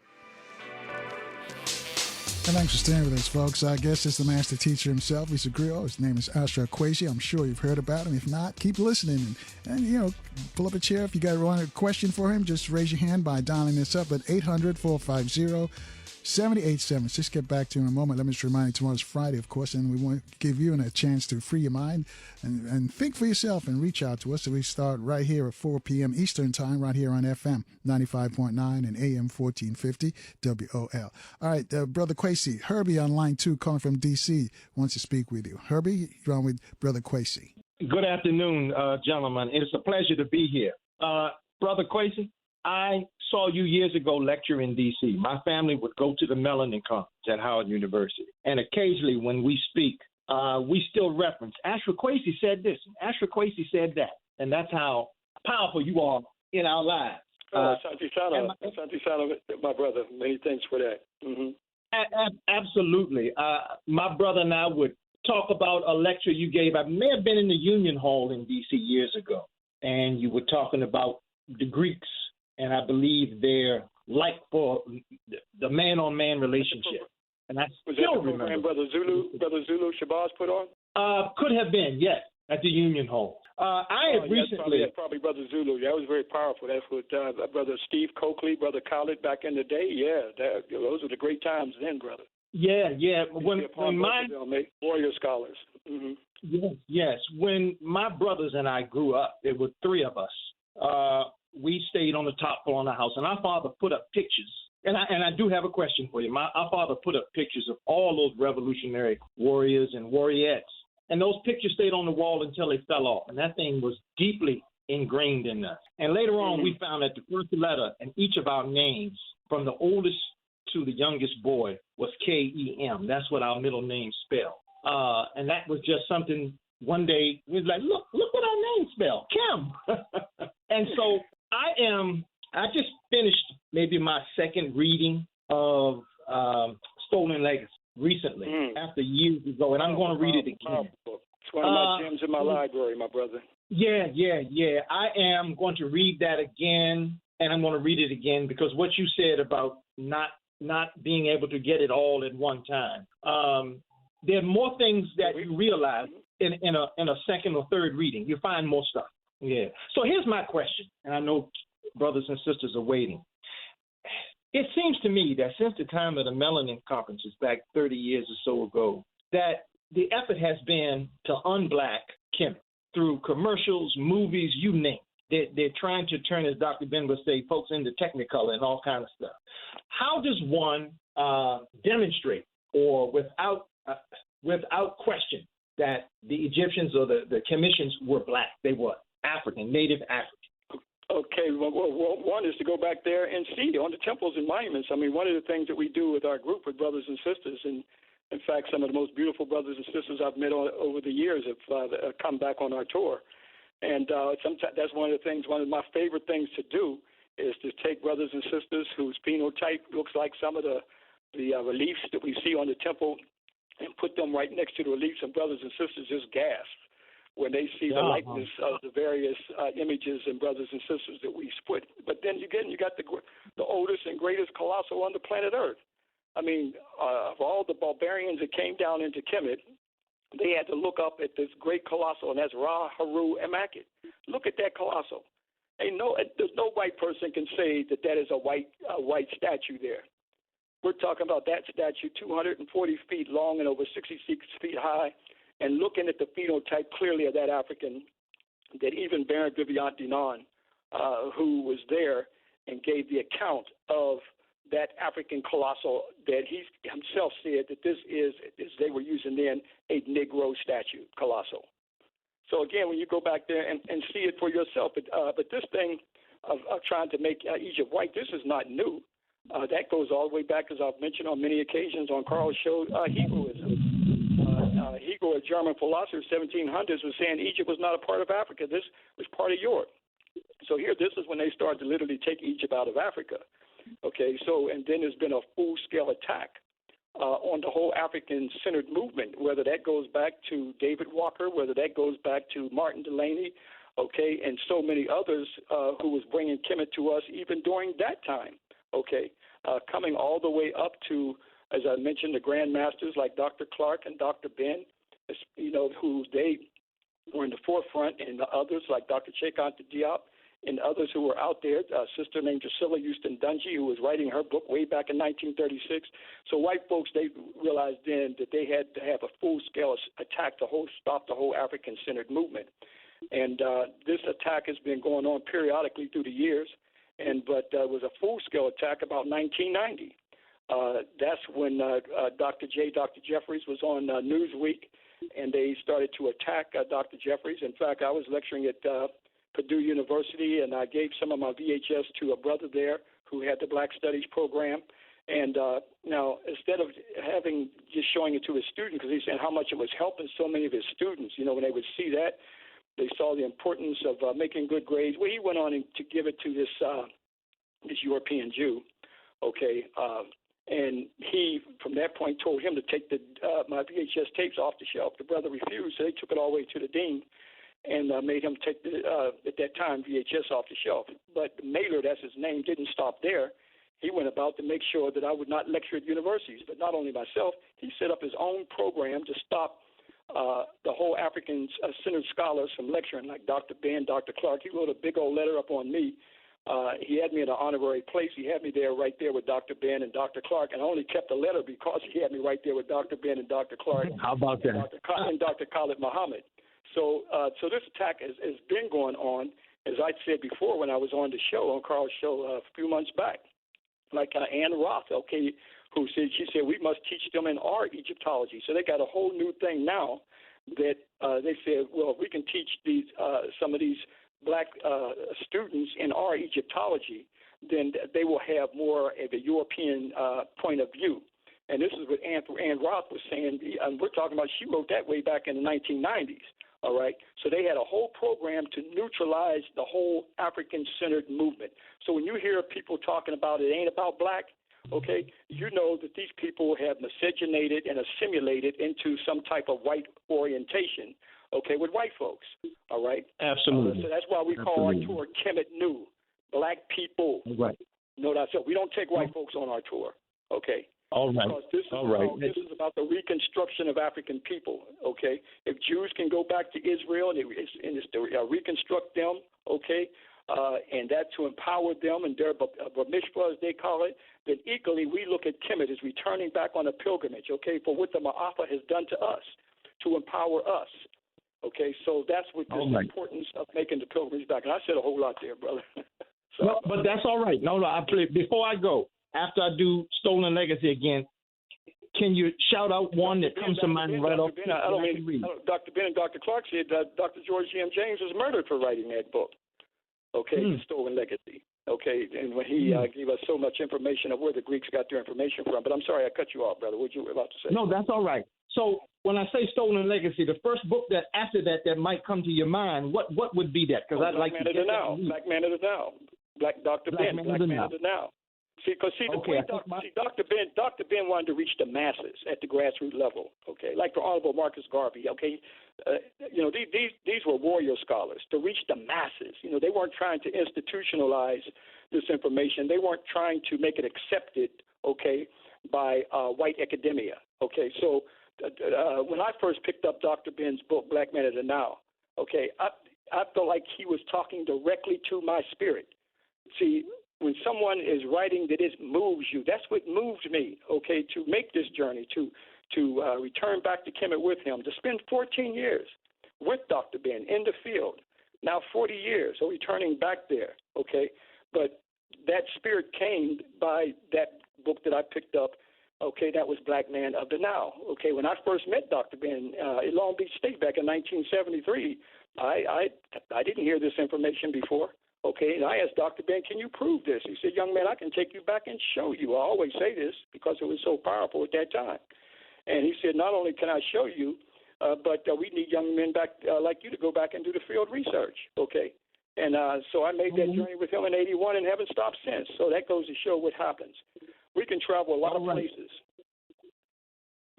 And thanks for staying with us, folks. Our guest is the master teacher himself. He's a griot. His name is Ashra Kwesi. I'm sure you've heard about him. If not, keep listening. And pull up a chair. If you got a question for him, just raise your hand by dialing this up at 800-450-7876. Get back to you in a moment. Let me just remind you, tomorrow's Friday, of course, and we want to give you a chance to free your mind and think for yourself and reach out to us. So we start right here at 4 p.m. Eastern Time, right here on FM 95.9 and AM 1450 WOL. All right, Brother Kwesi, Herbie on line 2, calling from D.C., wants to speak with you. Herbie, you're on with Brother Kwesi. Good afternoon, gentlemen. It's a pleasure to be here. Brother Kwesi, I saw you years ago lecture in D.C. My family would go to the Melanin Conference at Howard University. And occasionally when we speak, we still reference, Ashra Kwesi said this, Ashra Kwesi said that. And that's how powerful you are in our lives. Asante Sana, my brother. Many thanks for that. Mm-hmm. Absolutely. My brother and I would talk about a lecture you gave. I may have been in the Union Hall in D.C. years ago. And you were talking about the Greeks. And I believe they're like for the man-on-man relationship. And I still remember. Brother Zulu Shabazz put on? Could have been, yes, at the Union Hall. I had recently. That's probably Brother Zulu. That was very powerful. That's what Brother Steve Coakley, Brother Khaled back in the day. Yeah, those were the great times then, brother. Yeah. When my warrior scholars. Mm-hmm. Yes. When my brothers and I grew up, there were 3 of us. We stayed on the top floor of the house, and our father put up pictures. And I do have a question for you. Our father put up pictures of all those revolutionary warriors and warriorettes. And those pictures stayed on the wall until they fell off. And that thing was deeply ingrained in us. And later on, we found that the first letter in each of our names, from the oldest to the youngest boy, was K-E-M. That's what our middle names spell. And that was just something, one day, we was like, look what our names spell, Kim. And so I just finished maybe my second reading of Stolen Legacy recently, after years ago, and I'm going to read it again. It's one of my gems in my library, my brother. Yeah. I am going to read that again, and I'm going to read it again because what you said about not being able to get it all at one time. There are more things that you realize in a second or third reading. You find more stuff. Yeah. So here's my question, and I know brothers and sisters are waiting. It seems to me that since the time of the Melanin Conferences back 30 years or so ago, that the effort has been to unblack Kemet through commercials, movies, you name it. They're trying to turn, as Dr. Ben would say, folks into Technicolor and all kind of stuff. How does one demonstrate or without question that the Egyptians or the Commissions were black. They were African, native African. Okay, well, one is to go back there and see on the temples and monuments. I mean, one of the things that we do with our group with brothers and sisters, and in fact, some of the most beautiful brothers and sisters I've met over the years have come back on our tour. And sometimes that's one of the things, one of my favorite things to do is to take brothers and sisters whose phenotype looks like some of the reliefs that we see on the temple and put them right next to the reliefs, and brothers and sisters just gasp when they see the likeness of the various images and brothers and sisters that we put. But then you got the oldest and greatest colossal on the planet Earth. I mean, of all the barbarians that came down into Kemet, they had to look up at this great colossal, and that's Ra-Haru Emakit. Look at that colossal. There's no white person can say that is a white statue there. We're talking about that statue 240 feet long and over 66 feet high, and looking at the phenotype clearly of that African, that even Baron Vivian Dinan, who was there and gave the account of that African colossal, that he himself said that this is, as they were using then, a Negro statue, colossal. So again, when you go back there and see it for yourself, but this thing of trying to make Egypt white, this is not new. That goes all the way back, as I've mentioned on many occasions on Carl's show, Hebrewism. Hegel, a German philosopher, 1700s, was saying Egypt was not a part of Africa. This was part of Europe. So here, this is when they started to literally take Egypt out of Africa. Okay, so, and then there's been a full-scale attack on the whole African-centered movement, whether that goes back to David Walker, whether that goes back to Martin Delaney, okay, and so many others who was bringing Kemet to us even during that time, okay, coming all the way up to, as I mentioned, the Grand Masters like Dr. Clark and Dr. Ben, you know, who they were in the forefront, and the others like Dr. Cheikh Diop, and others who were out there, a sister named Drusilla Houston Dungy, who was writing her book way back in 1936. So white folks, they realized then that they had to have a full-scale attack to stop the whole African-centered movement. And this attack has been going on periodically through the years, but it was a full-scale attack about 1990. That's when Dr. Jeffries was on Newsweek, and they started to attack Dr. Jeffries. In fact, I was lecturing at Purdue University, and I gave some of my VHS to a brother there who had the Black Studies program. And now, instead of just showing it to his students, because he said how much it was helping so many of his students, you know, when they would see that, they saw the importance of making good grades. Well, he went on to give it to this European Jew, okay, and he, from that point, told him to take my VHS tapes off the shelf. The brother refused, so they took it all the way to the dean and made him take, at that time, VHS off the shelf. But Mailer, that's his name, didn't stop there. He went about to make sure that I would not lecture at universities. But not only myself, he set up his own program to stop the whole African-centered scholars from lecturing, like Dr. Ben, Dr. Clark. He wrote a big old letter up on me. He had me in an honorary place. He had me there right there with Dr. Ben and Dr. Clark, and I only kept the letter because he had me right there with Dr. Ben and Dr. Clark. How about that? And Dr. Khalid Muhammad. So this attack has been going on, as I said before when I was on the show, on Carl's show a few months back. Like Ann Roth, okay, she said we must teach them in our Egyptology. So they got a whole new thing now that they said, well, if we can teach some of these black students in our Egyptology, then they will have more of a European point of view. And this is what Ann Roth was saying. And we're talking about, she wrote that way back in the 1990s. All right. So they had a whole program to neutralize the whole African-centered movement. So when you hear people talking about it ain't about black, okay, you know that these people have miscegenated and assimilated into some type of white orientation, okay, with white folks. All right. Absolutely. So that's why we call our tour Kemet New, Black People. Right. No, that's it. We don't take white folks on our tour. Okay. All right. Because this is about the reconstruction of African people, okay? If Jews can go back to Israel and it's to reconstruct them, okay, and that to empower them and their bar mitzvah, as they call it, then equally we look at Kemet as returning back on a pilgrimage, okay, for what the Ma'afa has done to us, to empower us, okay? So that's what this importance of making the pilgrimage back. And I said a whole lot there, brother. No, but that's all right. No, before I go, after I do Stolen Legacy again, Can you shout out one that comes to mind right off? Dr. Ben and Dr. Clark said that Dr. George G.M. James was murdered for writing that book. Okay, The Stolen Legacy. Okay, and when he gave us so much information of where the Greeks got their information from. But I'm sorry, I cut you off, brother. What you were about to say? No, that's all right. So when I say Stolen Legacy, the first book that after that might come to your mind, what would be that? Because I'd like to get that. Black Man of the Now. Dr. Ben, Black Man of the Now. Dr. Ben wanted to reach the masses at the grassroots level. Okay, like the Honorable Marcus Garvey. Okay, these were warrior scholars to reach the masses. They weren't trying to institutionalize this information. They weren't trying to make it accepted. Okay, by white academia. Okay, so when I first picked up Dr. Ben's book, Black Man of the Now, okay, I felt like he was talking directly to my spirit. See, when someone is writing that it moves you, that's what moved me, okay, to make this journey, to return back to Kemet with him, to spend 14 years with Dr. Ben in the field, now 40 years, so returning back there, okay. But that spirit came by that book that I picked up, okay, that was Black Man of the Now. Okay, when I first met Dr. Ben in Long Beach State back in 1973, I didn't hear this information before. Okay, and I asked Dr. Ben, can you prove this? He said, young man, I can take you back and show you. I always say this because it was so powerful at that time. And he said, not only can I show you, but we need young men back like you to go back and do the field research. Okay, and so I made that journey with him in 81 and haven't stopped since. So that goes to show what happens. We can travel a lot of places.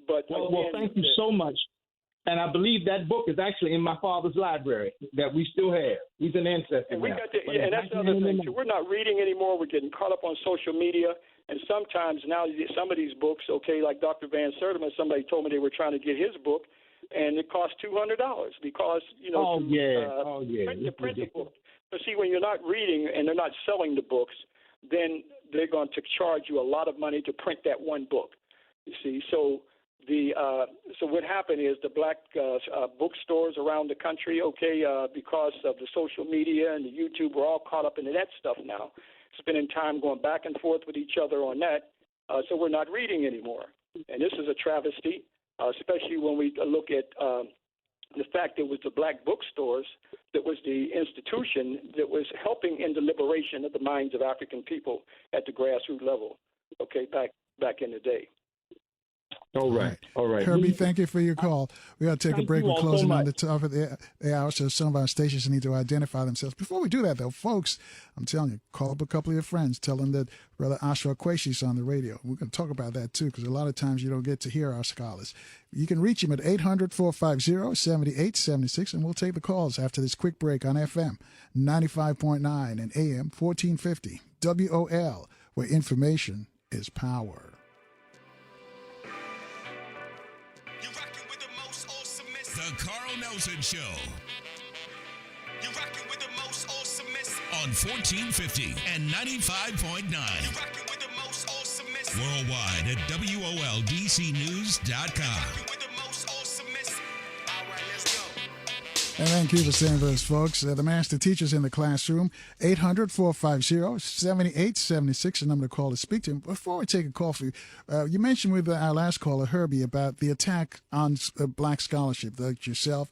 But well, thank you so much. And I believe that book is actually in my father's library that we still have. He's an ancestor. And and that's the other thing too. We're not reading anymore. We're getting caught up on social media. And sometimes now some of these books, okay, like Dr. Van Sertima, somebody told me they were trying to get his book, and it cost $200 because to print the book. But see, when you're not reading and they're not selling the books, then they're going to charge you a lot of money to print that one book. You see, so what happened is the black bookstores around the country, okay, because of the social media and the YouTube, we're all caught up into that stuff now, spending time going back and forth with each other on that. So we're not reading anymore, and this is a travesty, especially when we look at the fact that it was the black bookstores that was the institution that was helping in the liberation of the minds of African people at the grassroots level, okay, back in the day. All right. Herbie, thank you for your call. We got to take a break. We're closing on the top of the hour, so some of our stations need to identify themselves. Before we do that, though, folks, I'm telling you, call up a couple of your friends. Tell them that Brother Ashra Kweshi's on the radio. We're going to talk about that, too, because a lot of times you don't get to hear our scholars. You can reach him at 800-450-7876, and we'll take the calls after this quick break on FM 95.9 and AM 1450 WOL, where information is power. The Carl Nelson Show. You're rocking with the most awesomest On 1450 and 95.9. You're rocking with the most awesomest Worldwide at WOLDCnews.com. with the most awesomest. All right, let's go. And thank you for staying with us, folks. The master teacher's in the classroom. 800-450-7876, the number to call to speak to him. Before we take a call for you, you mentioned with our last caller, Herbie, about the attack on black scholarship, like yourself,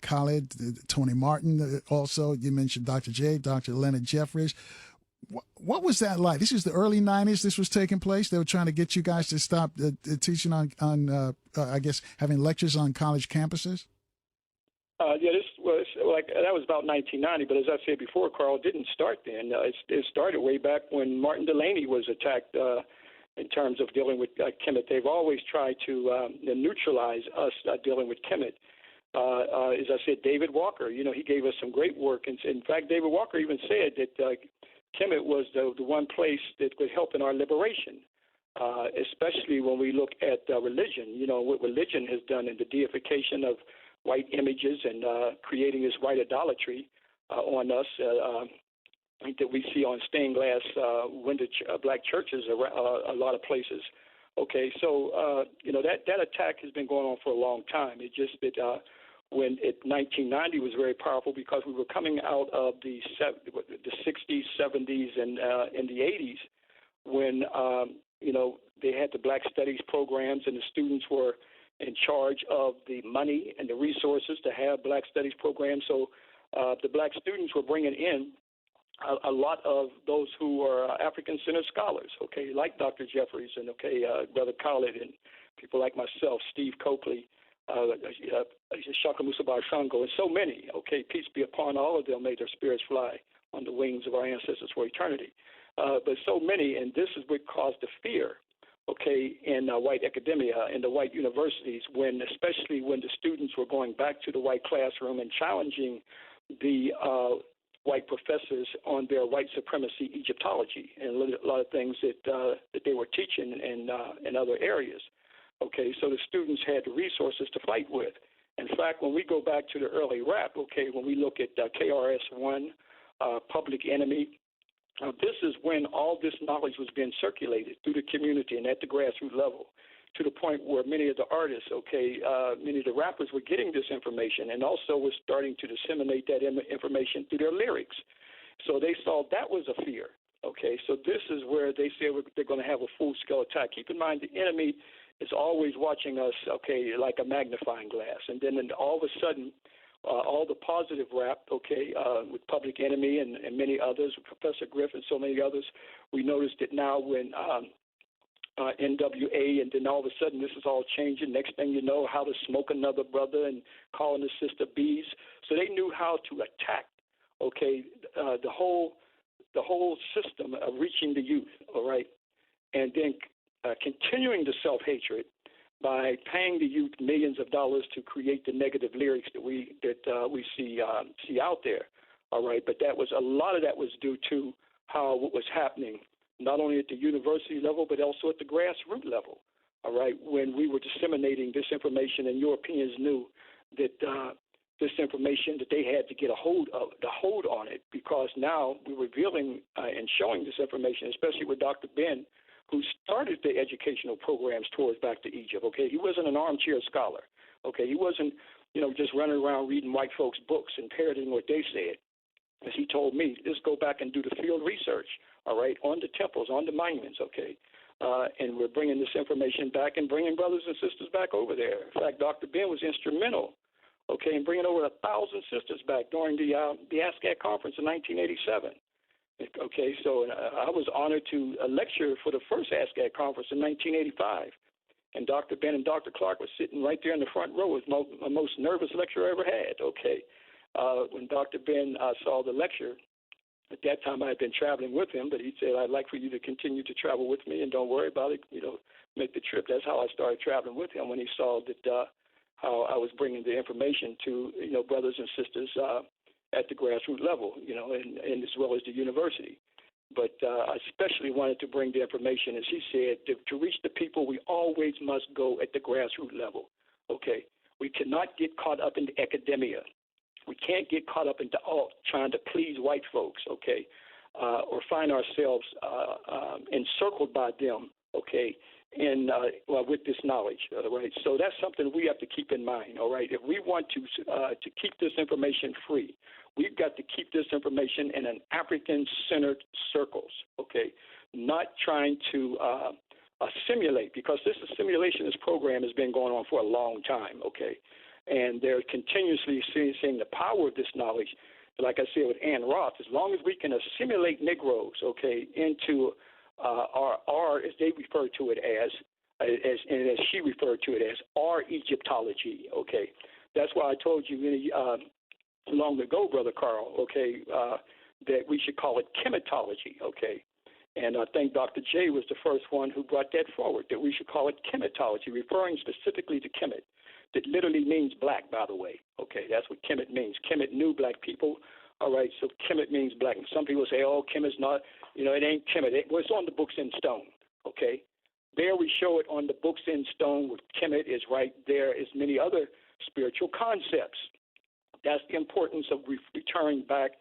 Khalid, Tony Martin. Also, you mentioned Dr. J, Dr. Leonard Jeffries. What was that like? This is the early 90s this was taking place. They were trying to get you guys to stop teaching on I guess, having lectures on college campuses? This was that was about 1990. But as I said before, Carl, it didn't start then. It started way back when Martin Delaney was attacked in terms of dealing with Kemet. They've always tried to neutralize us dealing with Kemet. As I said, David Walker, he gave us some great work. And in fact, David Walker even said that Kemet was the one place that could help in our liberation, especially when we look at religion. What religion has done in the deification of white images and creating this white idolatry on us that we see on stained glass window black churches a lot of places. Okay, so that attack has been going on for a long time. It just that when 1990 was very powerful because we were coming out of the 60s, 70s, and in the 80s when they had the Black Studies programs, and the students were in charge of the money and the resources to have Black Studies programs. So the Black students were bringing in a lot of those who are African-centered scholars, okay, like Dr. Jeffries and, Brother Khaled and people like myself, Steve Coakley, Shaka Musa Barshango, and so many, okay, peace be upon all of them, may their spirits fly on the wings of our ancestors for eternity. But so many, and this is what caused the fear, okay, in white academia, in the white universities, especially when the students were going back to the white classroom and challenging the white professors on their white supremacy Egyptology and a lot of things that they were teaching in other areas. Okay, so the students had the resources to fight with. In fact, when we go back to the early rap, okay, when we look at KRS-One, Public Enemy, this is when all this knowledge was being circulated through the community and at the grassroots level, to the point where many of the artists, many of the rappers were getting this information and also were starting to disseminate that information through their lyrics. So they saw that was a fear. Okay, so this is where they say they're going to have a full-scale attack. Keep in mind, the enemy is always watching us, okay, like a magnifying glass. And then all of a sudden, all the positive rap, with Public Enemy and many others, Professor Griff and so many others, we noticed that now when NWA, and then all of a sudden this is all changing. Next thing you know, how to smoke another brother and calling his sister bees. So they knew how to attack, the whole system of reaching the youth, all right, and then continuing the self-hatred by paying the youth millions of dollars to create the negative lyrics that we see out there, all right. But a lot of that was due to what was happening, not only at the university level, but also at the grassroots level, all right, when we were disseminating this information and Europeans knew that this information, that they had to get a hold on it, because now we're revealing and showing this information, especially with Dr. Ben, who started the educational programs towards Back to Egypt, okay? He wasn't an armchair scholar, okay? He wasn't, just running around reading white folks' books and parroting what they said. As he told me, let's go back and do the field research, all right, on the temples, on the monuments, okay? And we're bringing this information back and bringing brothers and sisters back over there. In fact, Dr. Ben was instrumental, okay, in bringing over 1,000 sisters back during the ASCAT conference in 1987. Okay, so I was honored to lecture for the first ASCAT conference in 1985. And Dr. Ben and Dr. Clark were sitting right there in the front row. It was my most nervous lecture I ever had, okay. When Dr. Ben saw the lecture, at that time I had been traveling with him, but he said, I'd like for you to continue to travel with me and don't worry about it, make the trip. That's how I started traveling with him, when he saw that how I was bringing the information to, brothers and sisters at the grassroots level, and as well as the university. But I especially wanted to bring the information, as he said, to reach the people, we always must go at the grassroots level, okay? We cannot get caught up in the academia. We can't get caught up into trying to please white folks, okay, or find ourselves encircled by them, okay, with this knowledge, right? So that's something we have to keep in mind, all right? If we want to keep this information free, we've got to keep this information in an African-centered circles, okay? Not trying to simulate, because this program has been going on for a long time, okay? And they're continuously seeing the power of this knowledge. Like I said with Ann Roth, as long as we can assimilate Negroes, okay, into our, as they refer to it as she referred to it as, our Egyptology, okay. That's why I told you long ago, Brother Carl, okay, that we should call it chematology, okay. And I think Dr. J was the first one who brought that forward, that we should call it chematology, referring specifically to Kemet. That literally means black, by the way, okay. That's what Kemet means. Kemet knew black people. All right, so Kemet means black. And some people say, oh, Kemet's not, it ain't Kemet. It's on the books in stone, okay? There we show it on the books in stone. With Kemet is right there, as many other spiritual concepts. That's the importance of returning back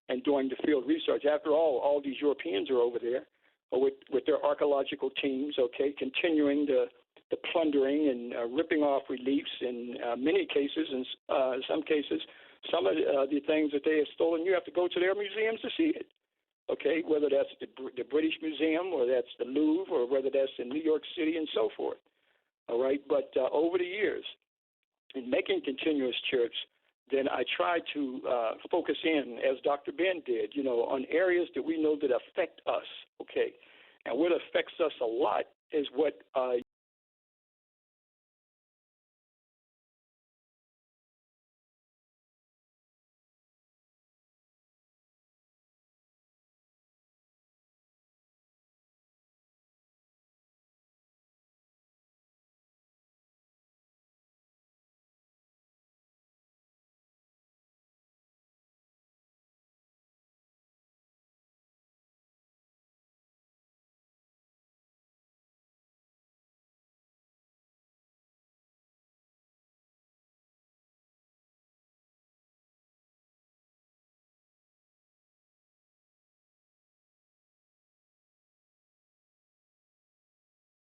and doing the field research. After all these Europeans are over there with their archaeological teams, okay, continuing the plundering and ripping off reliefs in many cases, and some cases, some of the things that they have stolen, you have to go to their museums to see it. okay, whether that's the British Museum or that's the Louvre or whether that's in New York City and so forth. All right, but over the years, in making continuous trips, then I try to focus in, as Dr. Ben did, on areas that we know that affect us, okay? And what affects us a lot is what